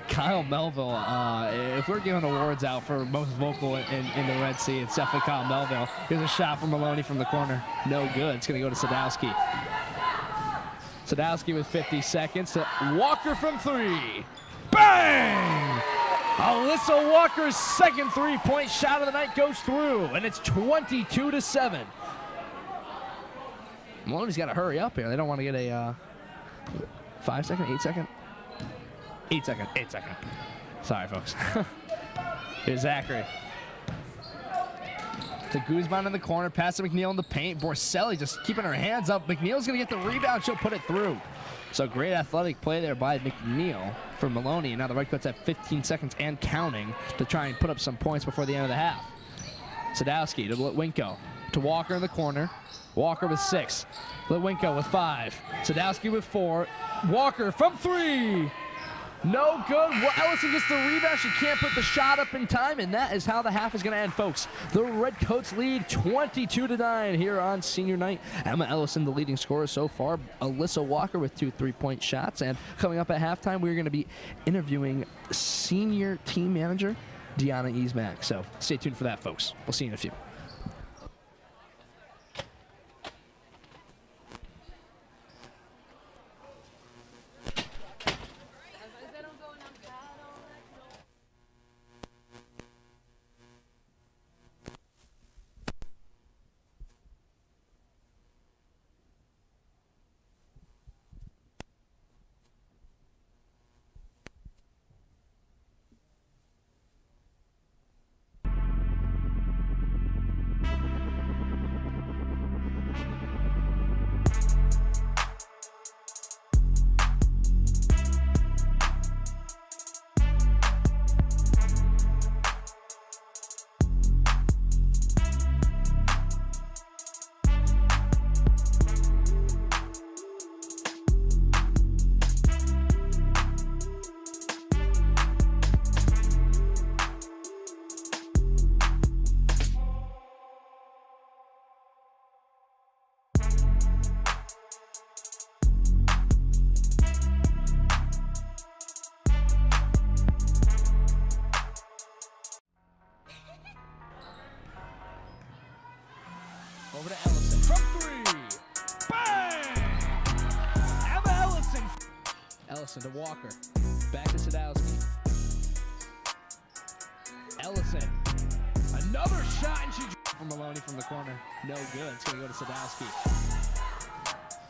A: Kyle Melville, if we're giving awards out for most vocal in the Red Sea, it's definitely Kyle Melville. Here's a shot from Maloney from the corner. No good. It's going to go to Sadowski. Sadowski with 50 seconds to Walker from 3. Bang! Alyssa Walker's second 3-point shot of the night goes through, and it's 22-7. Maloney's got to hurry up here. They don't want to get a 5-second, 8-second. 8-second. Sorry, folks. Here's Zachary. To Guzman in the corner, pass to McNeil in the paint. Borselli just keeping her hands up. McNeil's going to get the rebound. She'll put it through. So great athletic play there by McNeil for Maloney. And now the Redcoats have 15 seconds and counting to try and put up some points before the end of the half. Sadowski to Litwinko. To Walker in the corner. Walker with 6. Litwinko with 5. Sadowski with 4. Walker from 3. No good. Ellison gets the rebound. She can't put the shot up in time, and that is how the half is going to end, folks. The Redcoats lead 22-9 here on senior night. Emma Ellison, the leading scorer so far. Alyssa Walker with 2 3-point shots. And coming up at halftime, we're going to be interviewing senior team manager Deanna Easmack. So stay tuned for that, folks. We'll see you in a few. Over to Ellison from three. Bang! Emma Ellison. Ellison to Walker. Back to Sadowski. Ellison. Another shot, and she from Maloney from the corner. No good. It's going to go to Sadowski.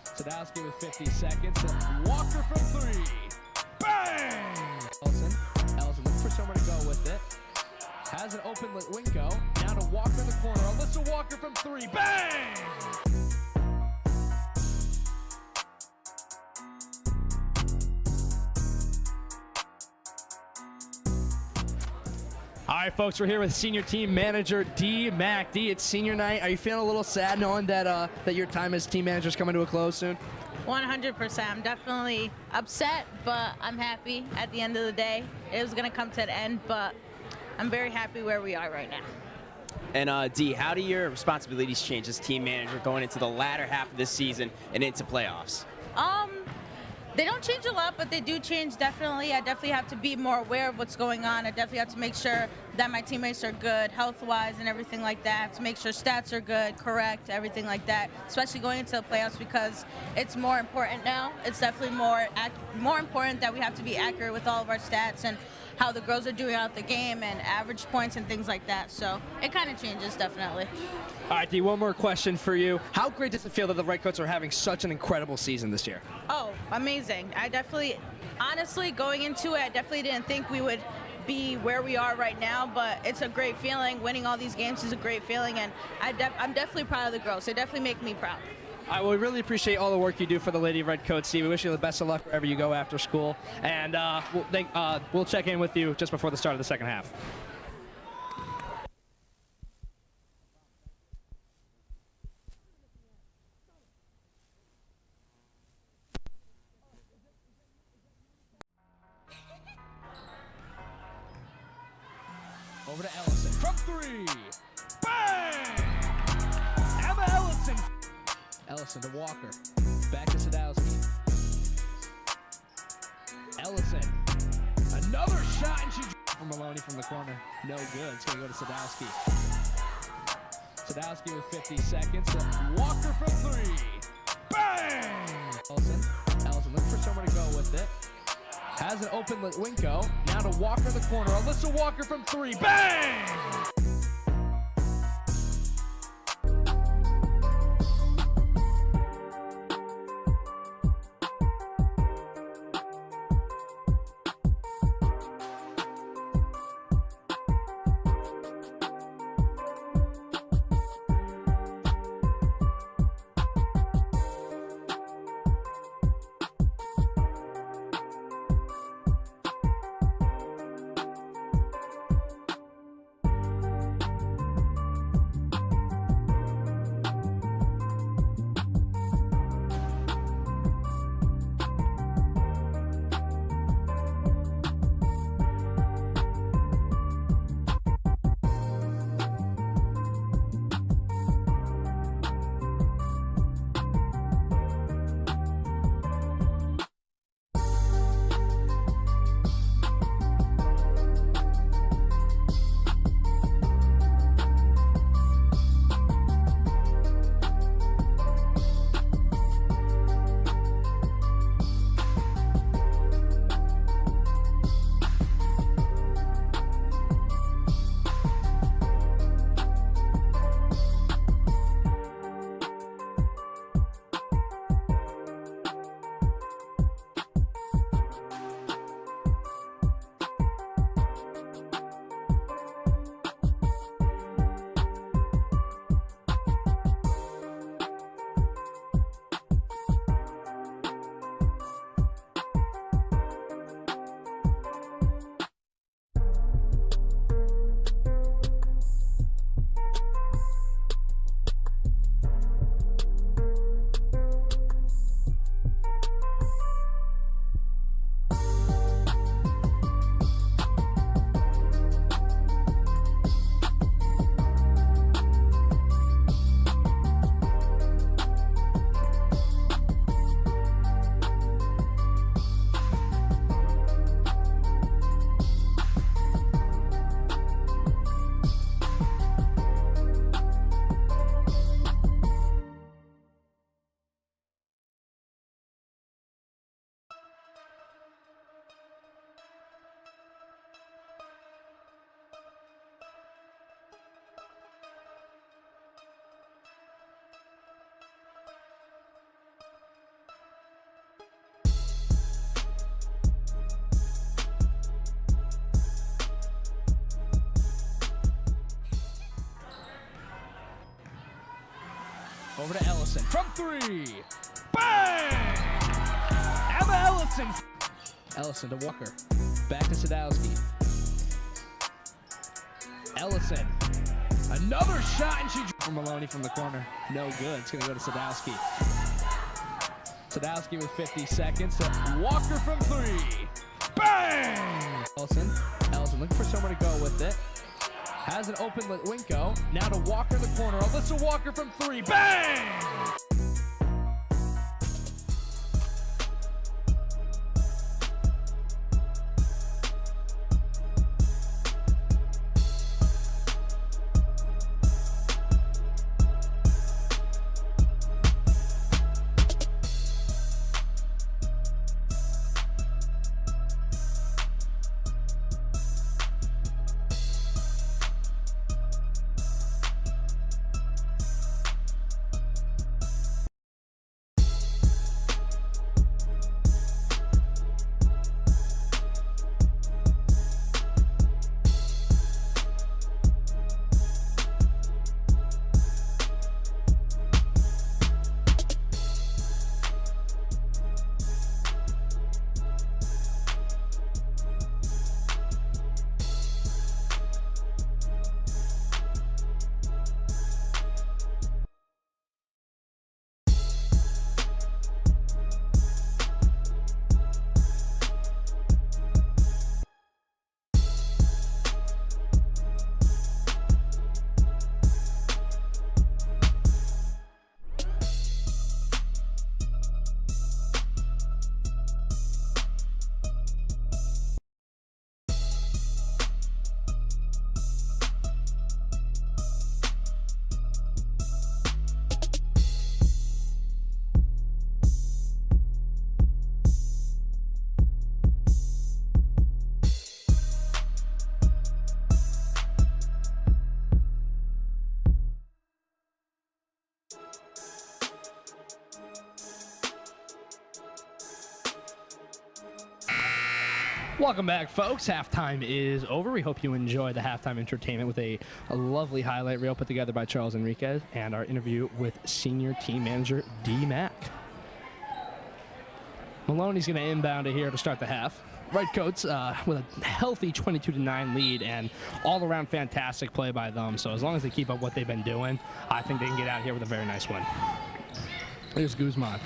A: Sadowski with 50 seconds. Walker from three. Bang! Ellison looks for somewhere to go with it. Has an open Litwinko. Now to Walker in the corner. Alyssa Walker from three. Bang! All right, folks, we're here with senior team manager D. Mac. D, it's senior night. Are you feeling a little sad knowing that that your time as team manager is coming to a close soon?
F: 100%. I'm definitely upset, but I'm happy at the end of the day. It was going to come to the end, but I'm very happy where we are right now.
D: And D, how do your responsibilities change as team manager going into the latter half of this season and into playoffs?
F: They don't change a lot, but they do change definitely. I definitely have to be more aware of what's going on. I definitely have to make sure that my teammates are good health-wise and everything like that. I have to make sure stats are good, correct, everything like that, especially going into the playoffs because it's more important now. It's definitely more important that we have to be accurate with all of our stats and how the girls are doing out the game and average points and things like that. So it kind of changes, definitely.
A: All right, D, one more question for you. How great does it feel that the Redcoats are having such an incredible season this year?
F: Oh, amazing. I definitely, honestly, going into it, I definitely didn't think we would be where we are right now, but it's a great feeling. Winning all these games is a great feeling, and I'm definitely proud of the girls. They definitely make me proud.
A: All right, well, we really appreciate all the work you do for the Lady Redcoats team. We wish you the best of luck wherever you go after school, and we'll check in with you just before the start of the second half. Over to Ellison from three. Bang! Emma Ellison. Ellison to Walker. Back to Sadowski. Ellison. Another shot, and she from Maloney from the corner. No good. It's going to go to Sadowski. Sadowski with 50 seconds. Walker from three. Bang! Ellison looks for somewhere to go with it. Has an open Litwinko. Now to Walker in the corner. Alyssa Walker from three. Bang! Over to Ellison from 3. Bang! Emma Ellison. Ellison to Walker. Back to Sadowski. Ellison. Another shot, and she from Maloney from the corner. No good. It's going to go to Sadowski. Sadowski with 50 seconds to Walker from 3. Bang! Ellison looking for somewhere to go with it. Has an open Winko. Now to Walker in the corner. Alyssa Walker from 3. Bang! Welcome back, folks. Halftime is over. We hope you enjoy the halftime entertainment with a lovely highlight reel put together by Charles Enriquez and our interview with senior team manager D. Mack. Maloney's going to inbound it here to start the half. Redcoats with a healthy 22-9 lead and all-around fantastic play by them. So as long as they keep up what they've been doing, I think they can get out here with a very nice win. Here's Guzman.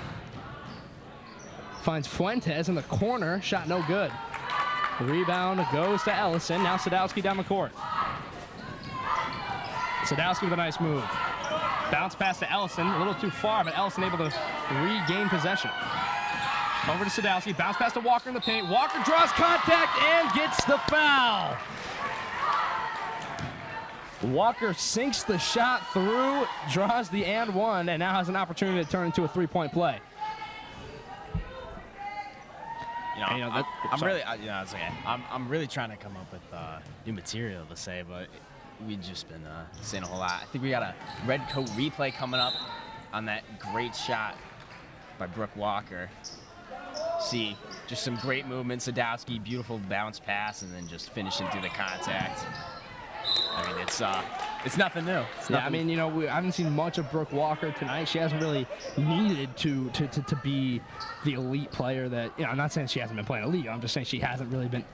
A: Finds Fuentes in the corner. Shot no good. Rebound goes to Ellison. Now Sadowski down the court. Sadowski with a nice move. Bounce pass to Ellison. A little too far, but Ellison able to regain possession. Over to Sadowski. Bounce pass to Walker in the paint. Walker draws contact and gets the foul. Walker sinks the shot through, draws the and one, and now has an opportunity to turn into a three-point play.
D: I'm really trying to come up with new material to say, but we've just been saying a whole lot. I think we got a red coat replay coming up on that great shot by Brooke Walker. See, just some great movement. Sadowski, beautiful bounce pass, and then just finishing through the contact. I mean, it's nothing new.
A: I mean, we haven't seen much of Brooke Walker tonight. She hasn't really needed to be the elite player that, I'm not saying she hasn't been playing elite. I'm just saying she hasn't really been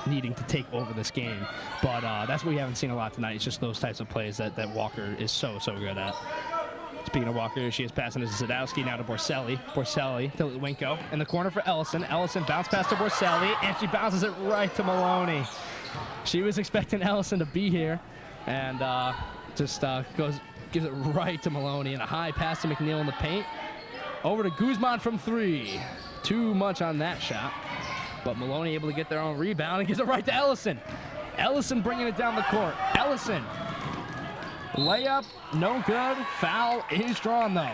A: needing to take over this game. But that's what we haven't seen a lot tonight. It's just those types of plays that Walker is so good at. Speaking of Walker, she is passing to Sadowski, now to Borselli. Borselli to Winko in the corner for Ellison. Ellison bounce pass to Borselli, and she bounces it right to Maloney. She was expecting Ellison to be here, and gives it right to Maloney, and a high pass to McNeil in the paint. Over to Guzman from 3. Too much on that shot, but Maloney able to get their own rebound and gives it right to Ellison. Ellison bringing it down the court. Ellison. Layup, no good. Foul is drawn, though.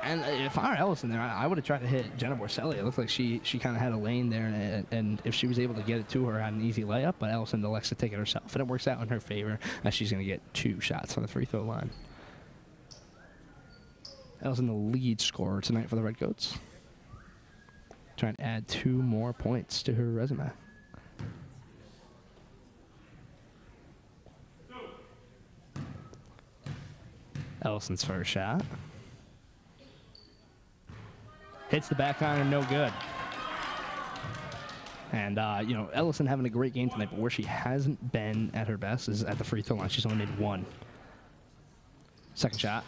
A: And if I were Ellison there, I would have tried to hit Jenna Borselli. It looked like she kind of had a lane there, and if she was able to get it to her, had an easy layup, but Ellison elects to take it herself. And it works out in her favor, as she's going to get 2 shots on the free throw line. Ellison, the lead scorer tonight for the Redcoats. Trying to add 2 more points to her resume. Ellison's first shot. Hits the back iron, no good. And, Ellison having a great game tonight, but where she hasn't been at her best is at the free throw line. She's only made one. Second shot.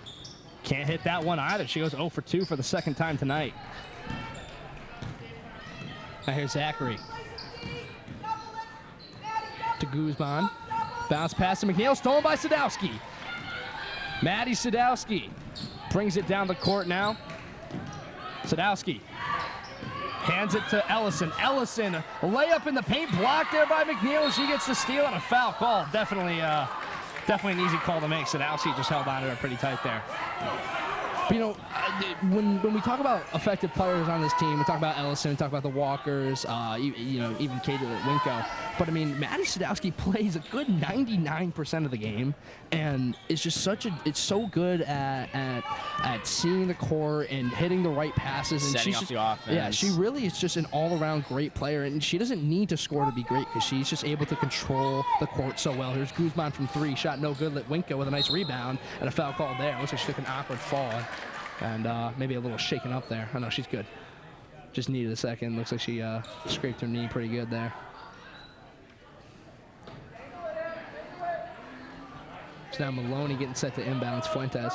A: Can't hit that one either. She goes 0 for 2 for the second time tonight. Now here's Zachary. To Guzman. Bounce pass to McNeil. Stolen by Sadowski. Maddie Sadowski brings it down the court now. Sadowski hands it to Ellison. Ellison, a layup in the paint, blocked there by McNeil. She gets the steal and a foul call. Definitely an easy call to make. Sadowski just held on to her pretty tight there. But, when we talk about effective players on this team, we talk about Ellison, we talk about the Walkers, even Katie Winko. But, Maddie Sadowski plays a good 99% of the game, and it's just it's so good at seeing the court and hitting the right passes. And
D: setting
A: she's
D: up the offense.
A: Yeah, she really is just an all-around great player, and she doesn't need to score to be great because she's just able to control the court so well. Here's Guzman from 3, shot no good. Litwinko with a nice rebound and a foul call there. Looks like she took an awkward fall and maybe a little shaken up there. Oh, no, she's good. Just needed a second. Looks like she scraped her knee pretty good there. So now Maloney getting set to inbounds Fuentes.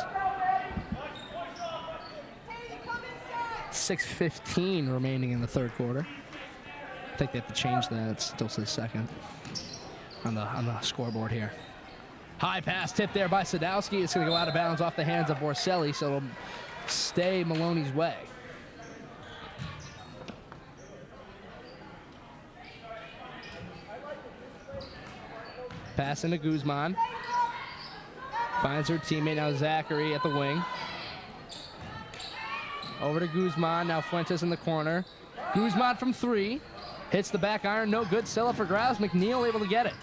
A: 6:15 remaining in the third quarter. I think they have to change that. It still says second on the scoreboard here. High pass tip there by Sadowski. It's going to go out of bounds off the hands of Borselli, so it'll stay Maloney's way. Pass into Guzman. Finds her teammate now, Zachary, at the wing. Over to Guzman, now Fuentes in the corner. Guzman from 3. Hits the back iron, no good. Still up for grabs. McNeil able to get it.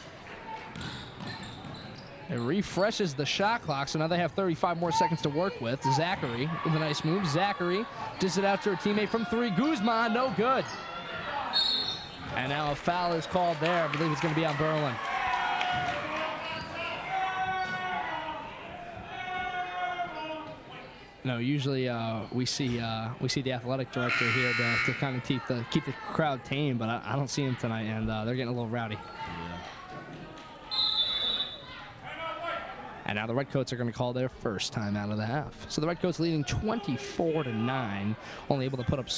A: It refreshes the shot clock, so now they have 35 more seconds to work with. Zachary with a nice move. Zachary dishes it out to her teammate from 3. Guzman, no good. And now a foul is called there. I believe it's going to be on Berlin. No, usually we see the athletic director here to kind of keep the crowd tame, but I don't see him tonight, and they're getting a little rowdy. And now the Redcoats are going to call their first time out of the half. So the Redcoats leading 24-9, only able to put up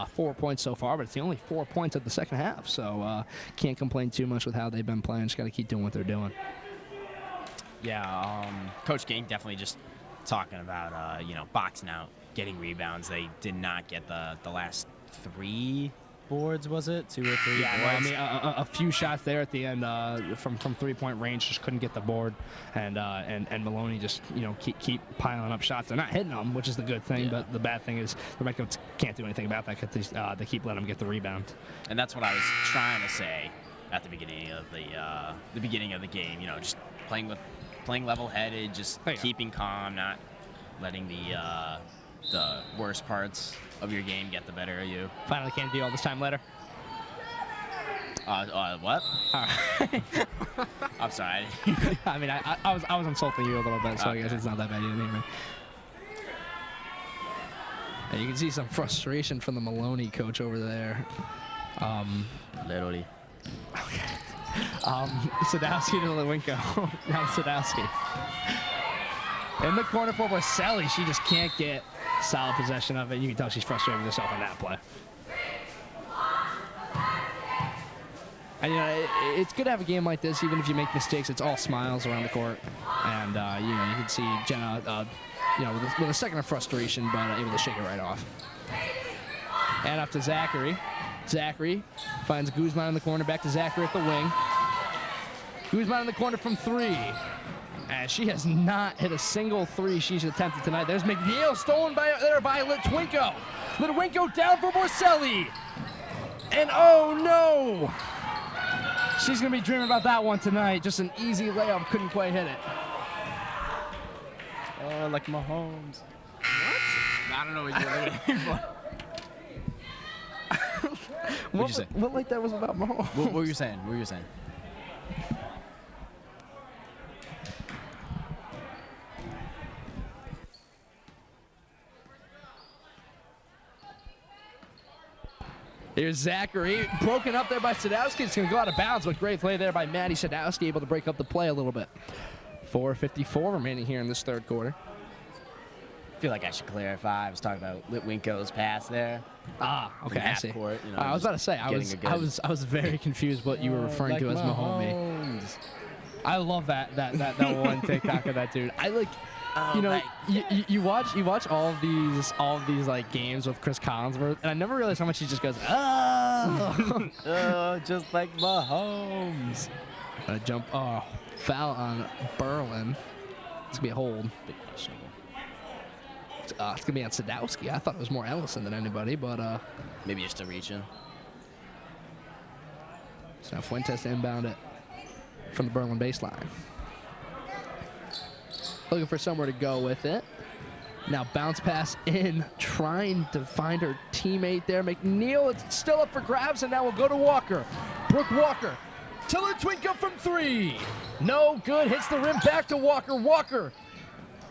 A: 4 points so far, but it's the only 4 points of the second half. So can't complain too much with how they've been playing. Just got to keep doing what they're doing.
D: Yeah, Coach Gang definitely just talking about boxing out, getting rebounds. They did not get the last 3 boards, was it? 2 or 3 boards?
A: No, a few shots there at the end from 3-point range, just couldn't get the board, and Maloney just keep piling up shots. They're not hitting them, which is the good thing, but the bad thing is the Redcoats can't do anything about that because they keep letting them get the rebound.
D: And that's what I was trying to say at the beginning of the game. Just playing level-headed, just keeping calm, not letting the worst parts of your game get the better of you.
A: Finally can't do all this time later.
D: What?
A: All right.
D: I'm sorry.
A: I was insulting you a little bit, so I guess it's not that bad. You didn't hear me. And you can see some frustration from the Maloney coach over there.
D: Literally.
A: Okay. Sadowski to Litwinko. Now Sadowski. In the corner for Borselli. She just can't get solid possession of it. You can tell she's frustrated with herself on that play. And it's good to have a game like this, even if you make mistakes. It's all smiles around the court, and you can see Jenna, with a second of frustration, but able to shake it right off. And up to Zachary. Zachary finds Guzman in the corner. Back to Zachary at the wing. Guzman in the corner from 3. And she has not hit a single 3 she's attempted tonight. There's McNeil stolen by Litwinko. Litwinko down for Borselli. And oh no! She's going to be dreaming about that one tonight. Just an easy layup. Couldn't quite hit it.
D: Oh, like Mahomes. What? I don't know what you're looking for. What'd you say?
A: What like that was about Mahomes?
D: What were you saying?
A: Here's Zachary, broken up there by Sadowski. It's going to go out of bounds, but great play there by Maddie Sadowski, able to break up the play a little bit. 4:54 remaining here in this third quarter.
D: I feel like I should clarify. I was talking about Litwinko's pass there.
A: Ah, okay, I see.
D: Court, you know,
A: I was about to say, I was very confused what you were referring to as Mahomes. I love that one TikTok of that dude. I like. You know, you watch all of these like games with Chris Collinsworth, and I never realized how much he just goes, oh,
D: just like Mahomes.
A: Jump, foul on Berlin. It's gonna be a hold.
D: Big questionable.
A: It's gonna be on Sadowski. I thought it was more Ellison than anybody, but
D: Maybe you're still reaching.
A: so now Fuentes to inbound it from the Berlin baseline. Looking for somewhere to go with it. Now bounce pass in, trying to find her teammate there. McNeil, it's still up for grabs, and now we'll go to Walker. Brooke Walker. Tiller Twinko from 3. No good, hits the rim, back to Walker. Walker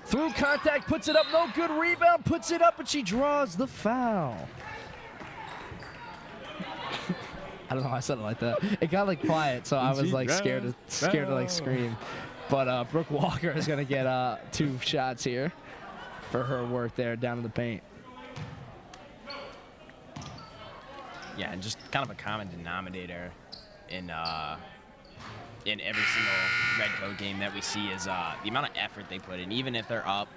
A: through contact, puts it up, no good. Rebound, puts it up, but she draws the foul. I don't know why I said it like that. It got like quiet, so I was like scared to like scream. But Brooke Walker is going to get 2 shots here for her work there down in the paint.
D: Yeah, and just kind of a common denominator in every single Redcoat game that we see is the amount of effort they put in, even if they're up,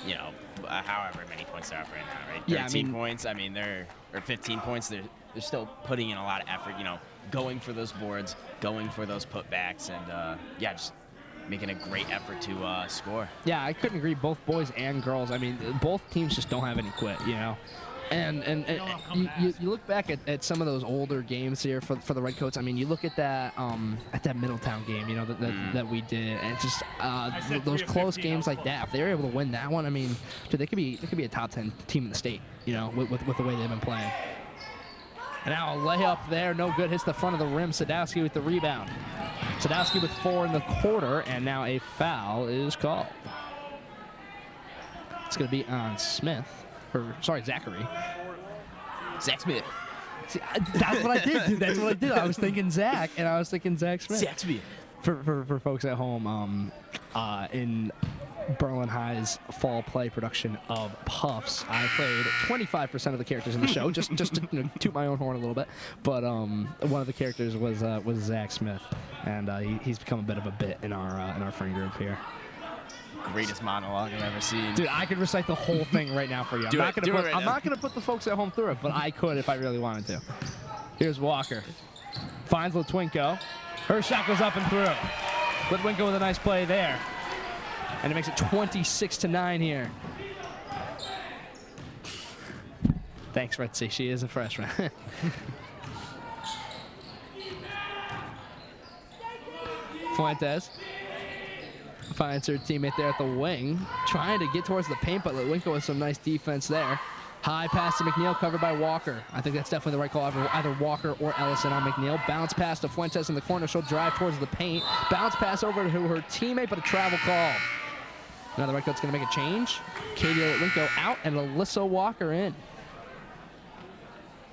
D: you know, however many points they're up right now, right? 13 points. I mean, or 15 points. They're still putting in a lot of effort, you know, going for those boards, going for those putbacks, and yeah, just making a great effort to score.
A: Yeah, I couldn't agree. Both boys and girls. I mean, both teams just don't have any quit, you know. And you look back at some of those older games here for the Redcoats. I mean, you look at that Middletown game, you know, that we did, and just those close games like that. If they were able to win that one, I mean, dude, they could be a top 10 team in the state, you know, with the way they've been playing. And now a layup there, no good, hits the front of the rim. Sadowski with the rebound. Sadowski with 4 in the quarter, and now a foul is called. It's going to be on Smith. Zachary.
D: Zach Smith.
A: See, that's what I did, dude. That's what I did. I was thinking Zach, and I was thinking Zach Smith.
D: Zach Smith.
A: For folks at home, in Berlin High's fall play production of Puffs, I played 25% of the characters in the show, just to toot my own horn a little bit. But one of the characters was Zach Smith, and he's become a bit of a bit in our friend group here.
D: Greatest monologue I've ever seen.
A: Dude, I could recite the whole thing right now for you. I'm not gonna put the folks at home through it, but I could if I really wanted to. Here's Walker. Finds Litwinko. Her shot goes up and through. Litwinko with a nice play there. And it makes it 26-9 here. Thanks, Retsy. She is a freshman. Fuentes finds her teammate there at the wing, trying to get towards the paint, but Litwinko with some nice defense there. High pass to McNeil, covered by Walker. I think that's definitely the right call, either Walker or Ellison on McNeil. Bounce pass to Fuentes in the corner. She'll drive towards the paint. Bounce pass over to her teammate, but a travel call. Now the Redcoat's going to make a change. Katie Litwinko out and Alyssa Walker in.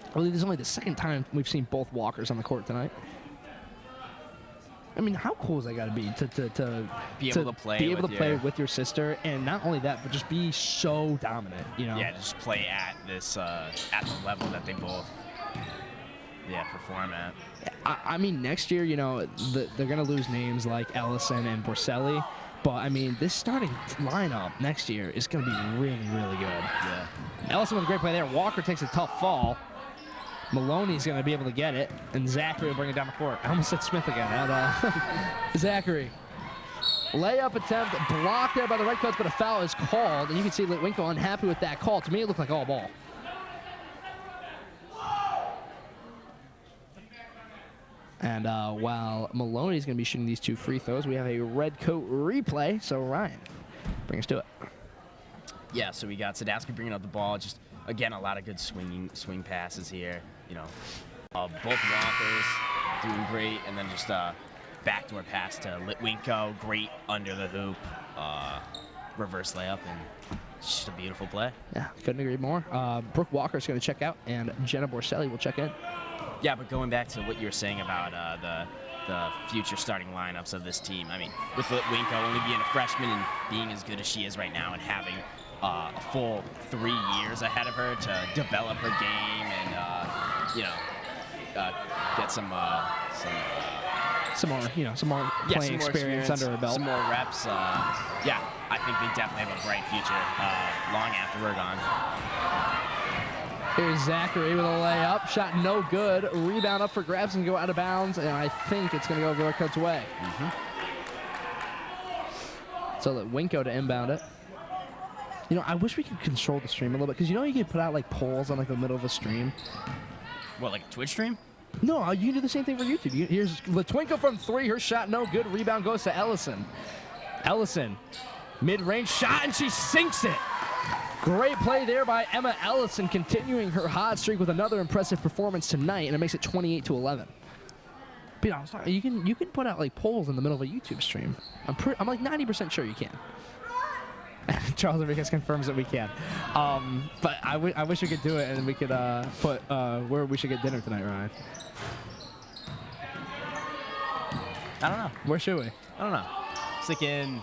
A: I believe this is only the second time we've seen both Walkers on the court tonight. I mean, how cool is that got to be to
D: be able to play
A: with your sister, and not only that, but just be so dominant, you know?
D: Yeah, just play at this at the level that they both perform at.
A: I mean, next year, you know, they're gonna lose names like Ellison and Borselli, but I mean, this starting lineup next year is gonna be really, really good.
D: Yeah.
A: Ellison with a great play there. Walker takes a tough fall. Maloney's going to be able to get it, and Zachary will bring it down the court. I almost said Smith again. Zachary. Layup attempt blocked there by the Redcoats, but a foul is called, and you can see Litwinko unhappy with that call. To me, it looked like all ball. And while Maloney's going to be shooting these 2 free throws, we have a Redcoat replay. So, Ryan, bring us to it.
D: Yeah, so we got Sadowski bringing up the ball. Just, again, a lot of good swing passes here. You know, both Walkers doing great, and then just backdoor pass to Litwinko, great under the hoop, reverse layup, and it's just a beautiful play.
A: Yeah, couldn't agree more. Brooke Walker's going to check out, and Jenna Borselli will check in.
D: Yeah, but going back to what you were saying about the future starting lineups of this team, I mean, with Winko only being a freshman and being as good as she is right now and having a full 3 years ahead of her to develop her game and, get some more
A: playing experience under her belt.
D: Some more reps. Yeah, I think they definitely have a bright future long after we're gone.
A: Here's Zachary with a layup. Shot no good. Rebound up for grabs and go out of bounds, and I think it's going to go over Redcoat's way. So let Winko to inbound it. I wish we could control the stream a little bit, because you could put out like polls on like the middle of a stream.
D: What, like a Twitch stream?
A: No, you can do the same thing for YouTube. Here's Latwinko from 3. Her shot no good. Rebound goes to Ellison. Ellison, mid-range shot, and she sinks it. Great play there by Emma Ellison, continuing her hot streak with another impressive performance tonight, and it makes it 28-11. But you can put out like polls in the middle of a YouTube stream. I'm like 90% sure you can. Charles Enriquez confirms that we can. But I wish we could do it, and we could put where we should get dinner tonight, Ryan.
D: I don't know.
A: Where should we?
D: I don't know. Thinking,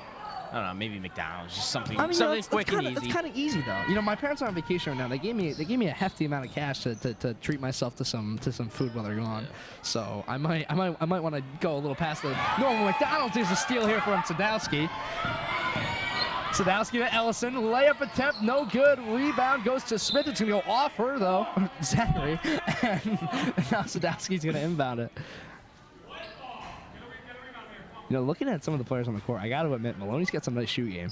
D: I don't know, maybe McDonald's, just something,
A: I mean,
D: something quick and easy.
A: It's kind of easy though. My parents are on vacation right now. They gave me a hefty amount of cash to treat myself to some food while they're gone. Yeah. So I might want to go a little past the normal McDonald's. There's a steal here from Sadowski. Sadowski to Ellison, layup attempt, no good. Rebound goes to Smith. It's gonna go off her though, Zachary, and now Sadowski's gonna inbound it. Looking at some of the players on the court, I got to admit, Maloney's got some nice shoot game.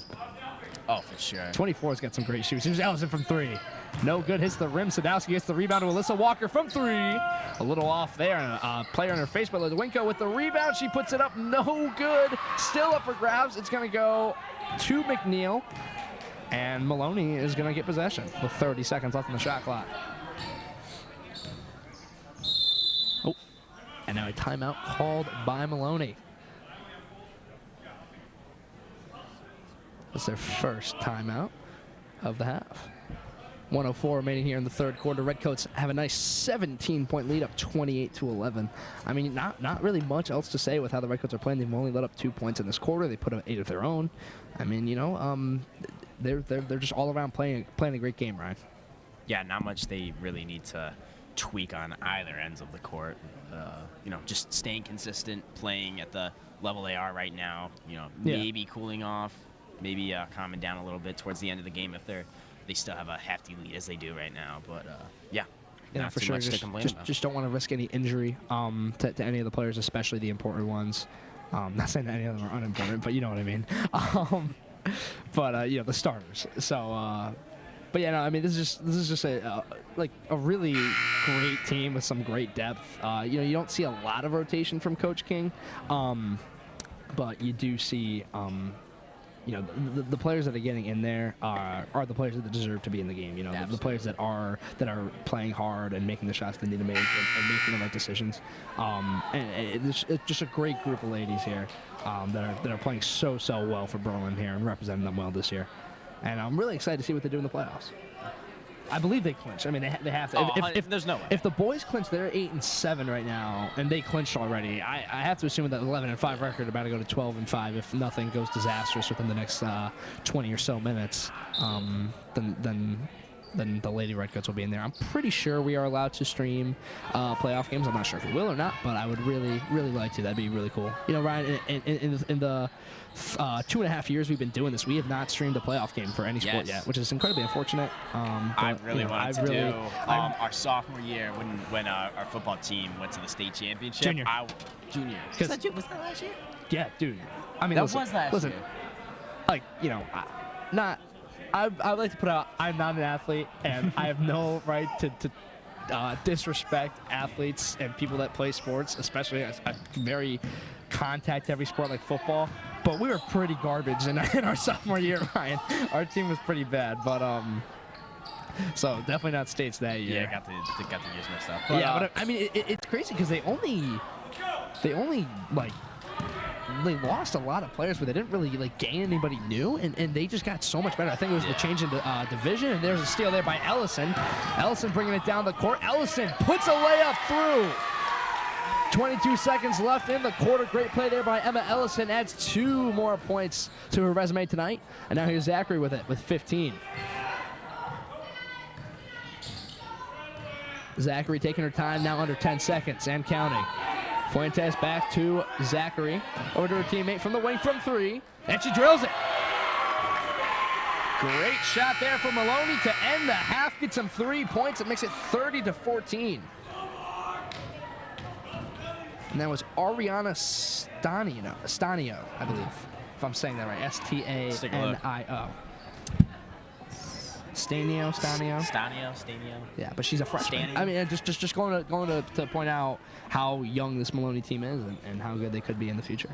D: Oh, for sure.
A: 24's got some great shoots. Here's Ellison from 3. No good, hits the rim. Sadowski gets the rebound to Alyssa Walker from 3. A little off there, and a player in her face, but Ledwinko with the rebound. She puts it up, no good. Still up for grabs. It's going to go to McNeil, and Maloney is going to get possession with 30 seconds left on the shot clock. Oh, and now a timeout called by Maloney. That's their first timeout of the half. 1:04 remaining here in the third quarter. Redcoats have a nice 17-point lead, up 28-11. I mean, not really much else to say with how the Redcoats are playing. They've only let up 2 points in this quarter. They put up 8 of their own. I mean, they're just all around playing a great game, Ryan.
D: Yeah, not much they really need to tweak on either ends of the court. Just staying consistent, playing at the level they are right now. Maybe cooling off. Maybe calming down a little bit towards the end of the game if they still have a hefty lead as they do right now. But yeah,
A: for sure. Just don't want to risk any injury to any of the players, especially the important ones. Not saying that any of them are unimportant, but you know what I mean. The starters. So, but yeah, no, I mean this is just a really great team with some great depth. You don't see a lot of rotation from Coach King, but you do see. The players that are getting in there are the players that deserve to be in the game. The players that are playing hard and making the shots they need to make and making the right decisions. And it's just a great group of ladies here that are playing so well for Berlin here and representing them well this year. And I'm really excited to see what they do in the playoffs. I believe they clinch. I mean, they have to.
D: There's no way.
A: If the boys clinch, they're 8-7 right now, and they clinched already. I have to assume that 11-5 record about to go to 12-5 if nothing goes disastrous within the next 20 or so minutes. Then the Lady Redcoats will be in there. I'm pretty sure we are allowed to stream playoff games. I'm not sure if we will or not, but I would really like to. That'd be really cool. Ryan, in the 2.5 years we've been doing this, we have not streamed a playoff game for any sport yet, which is incredibly unfortunate.
D: I really wanted to do our sophomore year when our football team went to the state championship.
A: Junior.
D: Was that last year?
A: Yeah, dude. I mean,
D: that was last year.
A: I would like to put out, I'm not an athlete, and I have no right to disrespect athletes and people that play sports, especially a very contact-heavy sport like football. But we were pretty garbage in our sophomore year, Ryan. Our team was pretty bad, but so definitely not states that year.
D: Yeah, got the years mixed up.
A: But, but I mean, it's crazy because they only like they lost a lot of players, but they didn't really like gain anybody new, and they just got so much better. I think it was the change in division, and there's a steal there by Ellison. Ellison bringing it down the court. Ellison puts a layup through. 22 seconds left in the quarter. Great play there by Emma Ellison. Adds 2 more points to her resume tonight. And now here's Zachary with it, with 15. Zachary taking her time, now under 10 seconds and counting. Fuentes back to Zachary. Over to her teammate from the wing from 3. And she drills it. Great shot there from Maloney to end the half. Gets some 3 points. It makes it 30-14. And that was Ariana Stanio, I believe, if I'm saying that right. Stanio. Stanio. Yeah, but she's a freshman.
D: Stanio.
A: I mean, just going to point out how young this Maloney team is and how good they could be in the future.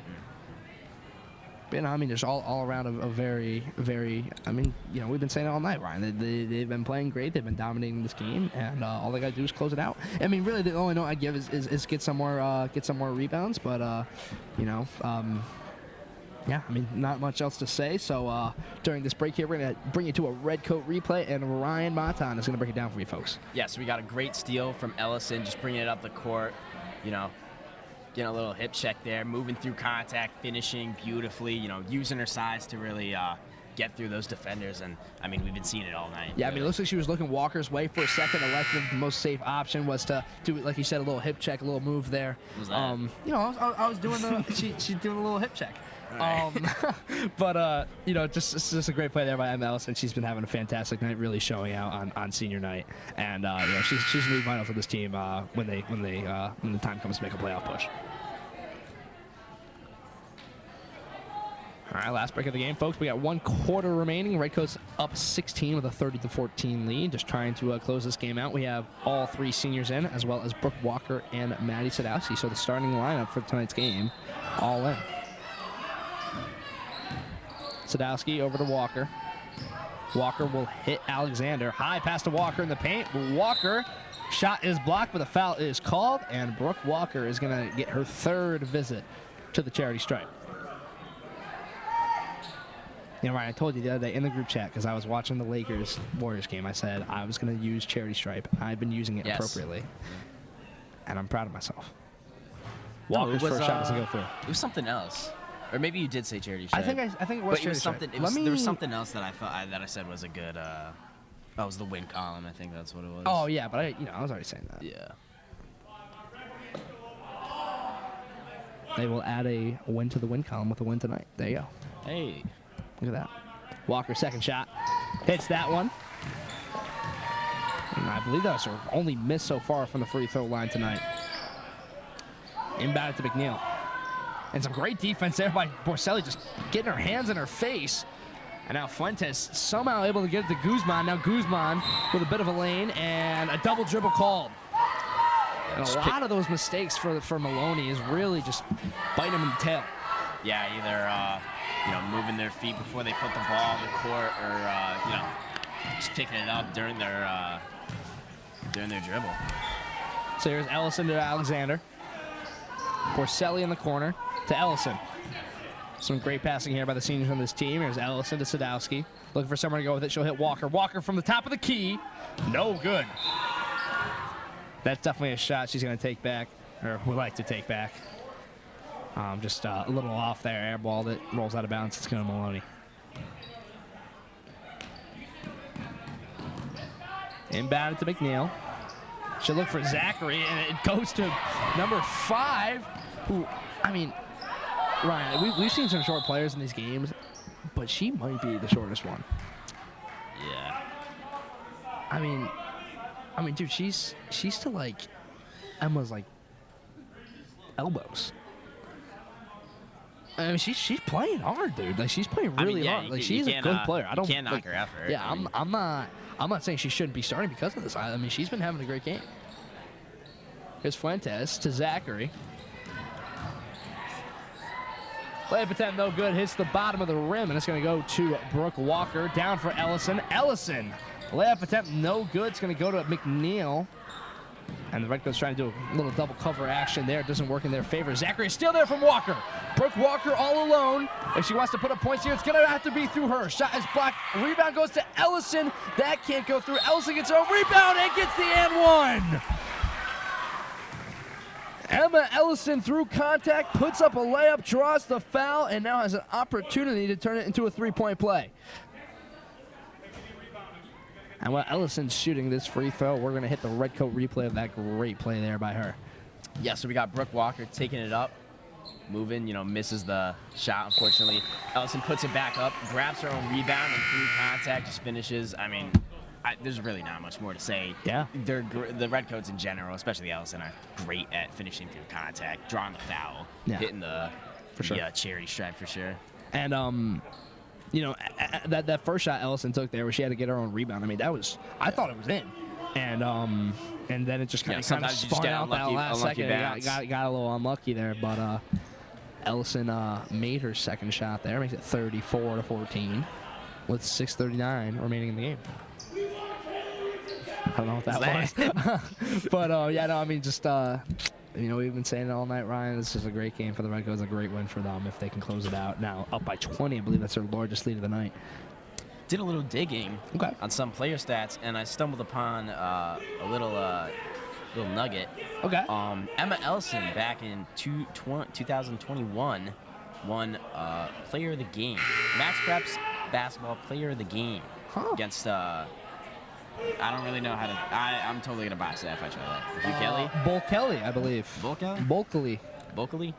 A: But, you know, I mean, there's all around a very, very. I mean, you know, we've been saying it all night, Ryan. They've been playing great. They've been dominating this game, and all they got to do is close it out. I mean, really, the only note I give is get some more rebounds. But you know, yeah, I mean, not much else to say. So during this break here, we're gonna bring you to a red coat replay, and Ryan Matan is gonna break it down for you folks.
D: Yeah, so we got a great steal from Ellison, just bringing it up the court. You know, getting a little hip check there, moving through contact, finishing beautifully, you know, using her size to really get through those defenders. And, I mean, we've been seeing it all night.
A: Yeah, I mean, it looks like she was looking Walker's way for a second. Elected the most safe option was to do, like you said, a little hip check, a little move there.
D: What was that?
A: You know, I was doing she's doing a little hip check. But, you know, it's just a great play there by Emma Ellison. She's been having a fantastic night, really showing out on senior night. And, you know, she's going to be vital for this team when the time comes to make a playoff push. All right, last break of the game, folks. We got 1 quarter remaining. Redcoats up 16 with a 30-14 lead. Just trying to close this game out. We have all 3 seniors in, as well as Brooke Walker and Maddie Sadowski. So the starting lineup for tonight's game, all in. Sadowski over to Walker. Walker will hit Alexander. High pass to Walker in the paint. Walker, shot is blocked, but the foul is called, and Brooke Walker is going to get her 3rd visit to the charity stripe. You know, Ryan, I told you the other day in the group chat, because I was watching the Lakers-Warriors game, I said I was going to use charity stripe. I've been using it appropriately, and I'm proud of myself. Walker's first shot doesn't go through.
D: It was something else. Or maybe you did say charity stripe.
A: I think it was charity stripe.
D: There was something else that I said was a good. That was the win column. I think that's what it was.
A: Oh yeah, but I was already saying that.
D: Yeah.
A: They will add a win to the win column with a win tonight. There you go.
D: Hey.
A: Look at that. Walker, second shot. Hits that one. And I believe that was her only miss so far from the free throw line tonight. Inbound to McNeil. And some great defense there by Borselli, just getting her hands in her face. And now Fuentes somehow able to get it to Guzman. Now Guzman with a bit of a lane and a double dribble called. And a lot of those mistakes for Maloney is really just biting him in the tail.
D: Yeah, either you know, moving their feet before they put the ball on the court, or you know, just picking it up during their dribble.
A: So here's Ellison to Alexander. Borselli in the corner to Ellison. Some great passing here by the seniors on this team. Here's Ellison to Sadowski. Looking for someone to go with it. She'll hit Walker. Walker from the top of the key. No good. That's definitely a shot she's going to take back, or would like to take back. Just a little off there. Air ball that rolls out of bounds. It's going to Maloney. Inbound to McNeil. Should look for Zachary, and it goes to number 5, who, I mean, Ryan, we've seen some short players in these games, but she might be the shortest one.
D: Yeah.
A: I mean, dude, she's to like Emma's like elbows. I mean, she's playing hard, dude. Like she's playing really hard. Like she's a good player.
D: You can't knock her effort.
A: Yeah, I'm not saying she shouldn't be starting because of this. I mean, she's been having a great game. Here's Fuentes to Zachary. Layup attempt no good. Hits the bottom of the rim, and it's going to go to Brooke Walker. Down for Ellison. Ellison. Layup attempt no good. It's going to go to McNeil. And the Redcoats trying to do a little double cover action there. It doesn't work in their favor. Zachary is still there from Walker. Brooke Walker all alone. If she wants to put up points here, it's going to have to be through her. Shot is blocked. Rebound goes to Ellison. That can't go through. Ellison gets her own rebound and gets the and one. Emma Ellison through contact, puts up a layup, draws the foul, and now has an opportunity to turn it into a three-point play. And while Ellison's shooting this free throw, we're going to hit the Redcoat replay of that great play there by her.
D: Yeah, so we got Brooke Walker taking it up, moving, misses the shot, unfortunately. Ellison puts it back up, grabs her own rebound, and through contact just finishes. I mean, there's really not much more to say.
A: Yeah.
D: The Redcoats in general, especially Ellison, are great at finishing through contact, drawing the foul, hitting the charity stripe for sure.
A: And, that first shot Ellison took there where she had to get her own rebound. I mean, I thought it was in. And then it just kind of spun out that last second. Got a little unlucky there, but Ellison made her second shot there, makes it 34-14 with 6:39 remaining in the game. I don't know what that was. But, we've been saying it all night, Ryan. This is a great game for the Redcoats, a great win for them if they can close it out. Now, up by 20, I believe that's their largest lead of the night.
D: Did a little digging on some player stats, and I stumbled upon a little nugget.
A: Okay.
D: Emma Ellison back in 2021 won Player of the Game. Max Preps Basketball Player of the Game against... I don't really know how to... I'm totally going to box that if I try that. You, Kelly?
A: Bull Kelly, I believe.
D: Bull Kelly?
A: Bulkley.
D: Bulkley?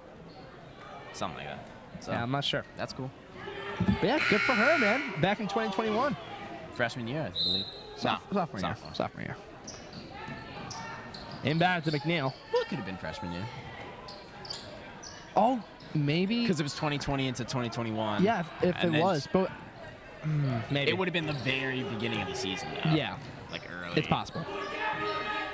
D: Something like that. So,
A: yeah, I'm not sure.
D: That's cool.
A: But yeah, good for her, man. Back in 2021.
D: Freshman year, I believe.
A: Sophomore year. Inbound to McNeil.
D: Well, it could have been freshman year.
A: Oh, maybe.
D: Because it was 2020 into 2021.
A: Yeah, if it was. But maybe.
D: It would have been the very beginning of the season, though.
A: Yeah.
D: Like early.
A: It's possible.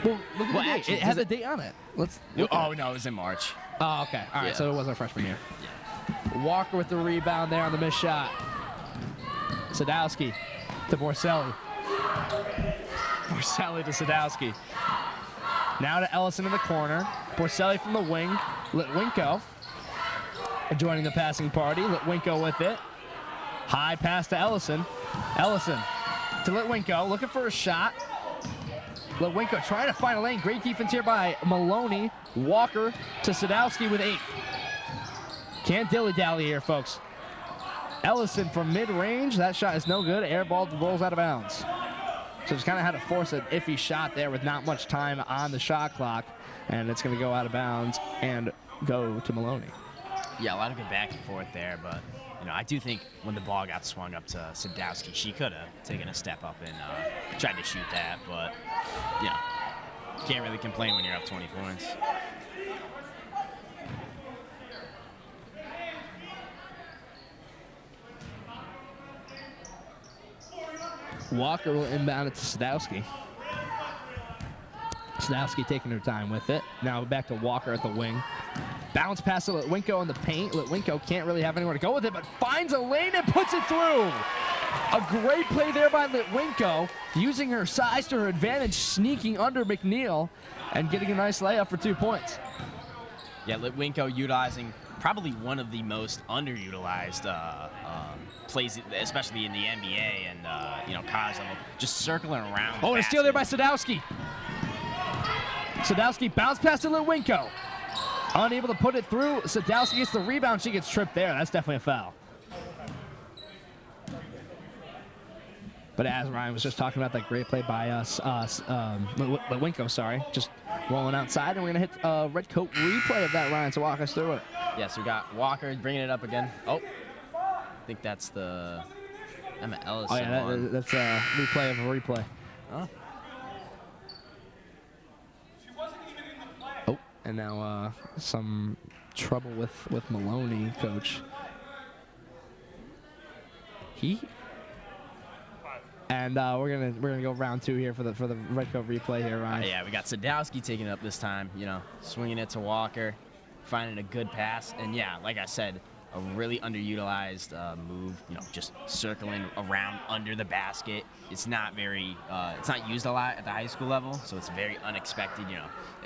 A: Well, look at the date.
D: Actually,
A: it has a date on it. Let's.
D: No, it was in March.
A: Oh, okay. All right, so it wasn't a freshman year. Yeah. Walker with the rebound there on the missed shot. Sadowski to Borselli. Borselli to Sadowski. Now to Ellison in the corner. Borselli from the wing. Litwinko joining the passing party. Litwinko with it. High pass to Ellison. Ellison to Litwinko, looking for a shot. Litwinko trying to find a lane. Great defense here by Maloney. Walker to Sadowski with 8. Can't dilly-dally here, folks. Ellison from mid-range. That shot is no good. Air ball rolls out of bounds. So just kind of had to force an iffy shot there with not much time on the shot clock. And it's going to go out of bounds and go to Maloney.
D: Yeah, a lot of good back and forth there, but I do think when the ball got swung up to Sadowski, she could have taken a step up and tried to shoot that, but can't really complain when you're up 20 points.
A: Walker will inbound it to Sadowski. Sadowski taking her time with it. Now back to Walker at the wing. Bounce pass to Litwinko in the paint. Litwinko can't really have anywhere to go with it, but finds a lane and puts it through. A great play there by Litwinko, using her size to her advantage, sneaking under McNeil and getting a nice layup for 2 points.
D: Yeah, Litwinko utilizing probably one of the most underutilized plays, especially in the NBA and college level, just circling around.
A: Oh, and a steal there by Sadowski. Sadowski bounce pass to Litwinko. Unable to put it through. Sadowski gets the rebound. She gets tripped there. That's definitely a foul. But as Ryan was just talking about that great play by Litwinko, just rolling outside, and we're going to hit a Redcoat replay of that, Ryan, so walk us through it.
D: Yeah, so we got Walker bringing it up again. Oh, I think that's the Emma Ellison.
A: Oh, yeah, that's a replay of a replay.
D: Oh.
A: Oh, and now some trouble with Maloney, coach. And we're gonna go round 2 here for the Redcoat replay here, Ryan.
D: Yeah, we got Sadowski taking it up this time. Swinging it to Walker, finding a good pass, and yeah, like I said, a really underutilized move. Just circling around under the basket. It's not used a lot at the high school level, so it's very unexpected.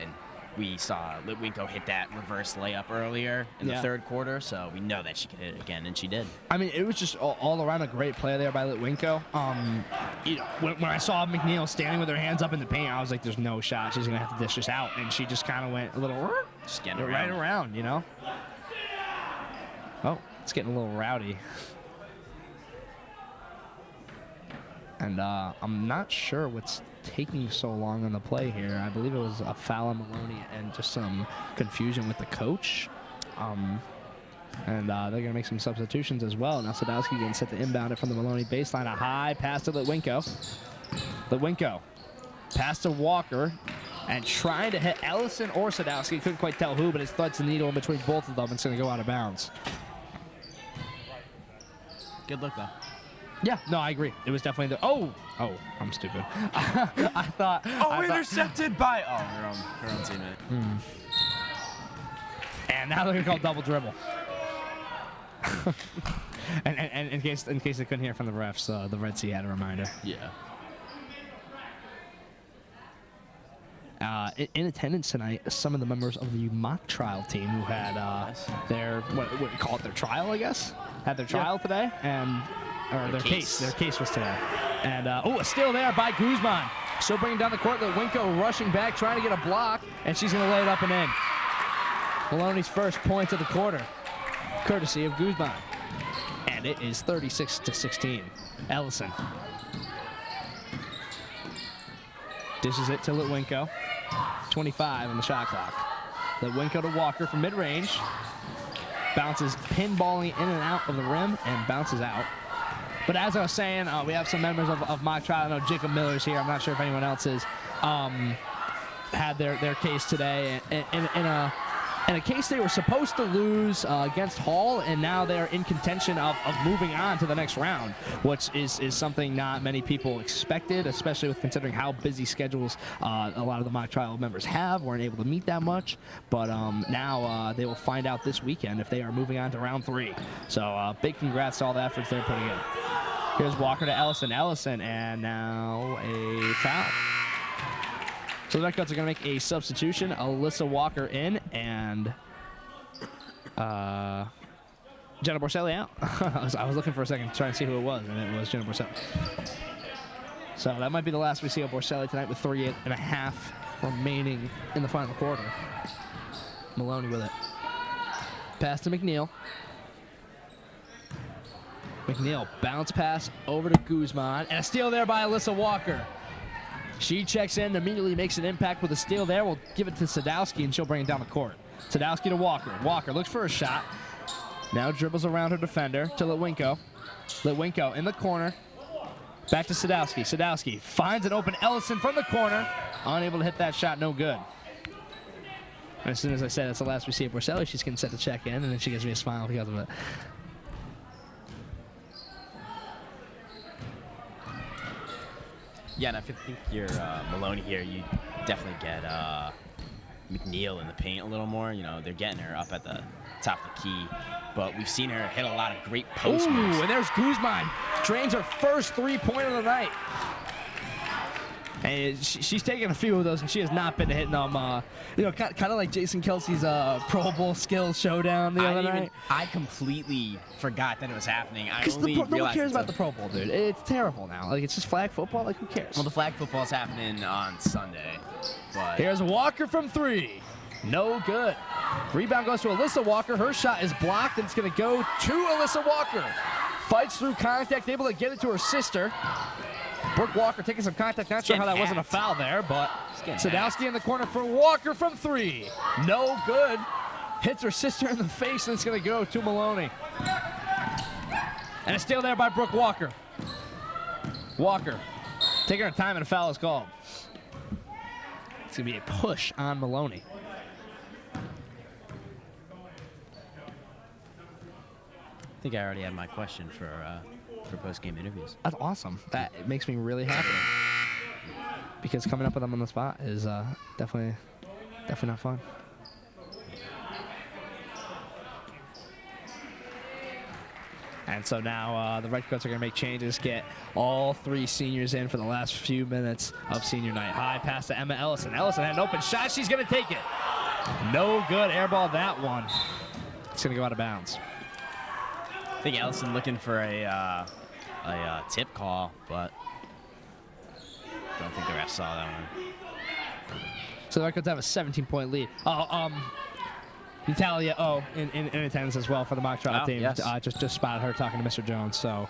D: And we saw Litwinko hit that reverse layup earlier in the third quarter, so we know that she could hit it again, and she did.
A: I mean, it was just all around a great play there by Litwinko. When I saw McNeil standing with her hands up in the paint, I was like, there's no shot. She's going to have to dish this out. And she just kind of went a little
D: just getting
A: right around, Oh, it's getting a little rowdy. And I'm not sure what's taking so long on the play here. I believe it was a foul on Maloney and just some confusion with the coach. And they're going to make some substitutions as well. Now Sadowski getting set to inbound it from the Maloney baseline. A high pass to Litwinko. Litwinko pass to Walker and trying to hit Ellison or Sadowski. Couldn't quite tell who, but it threads the needle in between both of them. It's going to go out of bounds.
D: Good look, though.
A: Yeah, no, I agree. It was definitely the. Oh, I'm stupid. I thought.
D: Intercepted by. Her own teammate.
A: And now they're gonna call double dribble. and in case they couldn't hear from the refs, the Red Sea had a reminder.
D: Yeah.
A: In attendance tonight, some of the members of the mock trial team who had their what we call it, their trial, I guess, had their trial today, and. Or their case. Their case was today. And, a steal there by Guzman. She'll bring it down the court. Litwinko rushing back, trying to get a block, and she's going to lay it up and in. Maloney's first point of the quarter, courtesy of Guzman. And it is 36-16. Ellison dishes it to Litwinko. 25 on the shot clock. Litwinko to Walker from mid-range. Bounces pinballing in and out of the rim and bounces out. But as I was saying, we have some members of mock trial. I know Jacob Miller's here. I'm not sure if anyone else has had their case today. In a case they were supposed to lose against Hall, and now they're in contention of moving on to the next round, which is something not many people expected, especially with considering how busy schedules a lot of the mock trial members have. Weren't able to meet that much, but now they will find out this weekend if they are moving on to round 3. So big congrats to all the efforts they're putting in. Here's Walker to Ellison. Ellison, and now a foul. So the Redcoats are going to make a substitution. Alyssa Walker in, and Jenna Borselli out. I was looking for a second trying to see who it was, and it was Jenna Borselli. So that might be the last we see of Borselli tonight with 3.5 remaining in the final quarter. Maloney with it. Pass to McNeil. McNeil bounce pass over to Guzman, and a steal there by Alyssa Walker. She checks in, immediately makes an impact with a steal there. We'll give it to Sadowski, and she'll bring it down the court. Sadowski to Walker. Walker looks for a shot. Now dribbles around her defender to Litwinko. Litwinko in the corner. Back to Sadowski. Sadowski finds an open Ellison from the corner. Unable to hit that shot, no good. And as soon as I say that's the last we see of Borselli, she's getting set to check in, and then she gives me a smile because of it.
D: Yeah, and if you think you're Maloney here, you definitely get McNeil in the paint a little more. They're getting her up at the top of the key. But we've seen her hit a lot of great post moves.
A: And there's Guzman. Drains her first three-pointer of the night. And she's taken a few of those, and she has not been hitting them. Kind of like Jason Kelsey's Pro Bowl skills showdown the other night.
D: I completely forgot that it was happening.
A: Because no one cares about the Pro Bowl, dude. It's terrible now. Like, it's just flag football. Like, who cares?
D: Well, the flag football is happening on Sunday. But
A: here's Walker from 3. No good. Rebound goes to Alyssa Walker. Her shot is blocked, and it's going to go to Alyssa Walker. Fights through contact, able to get it to her sister. Brooke Walker taking some contact. Not sure how that wasn't a foul there, but Sadowski in the corner for Walker from 3. No good. Hits her sister in the face, and it's going to go to Maloney. And a steal there by Brooke Walker. Walker taking her time, and a foul is called. It's going to be a push on Maloney.
D: I think I already had my question for post-game interviews.
A: That's awesome. That makes me really happy. Because coming up with them on the spot is definitely not fun. And so now the Redcoats are going to make changes, get all 3 seniors in for the last few minutes of senior night. High pass to Emma Ellison. Ellison had an open shot. She's going to take it. No good. Airball that one. It's going to go out of bounds.
D: I think Ellison looking for a tip call, but don't think the ref saw that one.
A: So the Redcoats have a 17-point lead. Natalia in attendance as well for the mock trial team.
D: Yes.
A: Just spotted her talking to Mr. Jones. So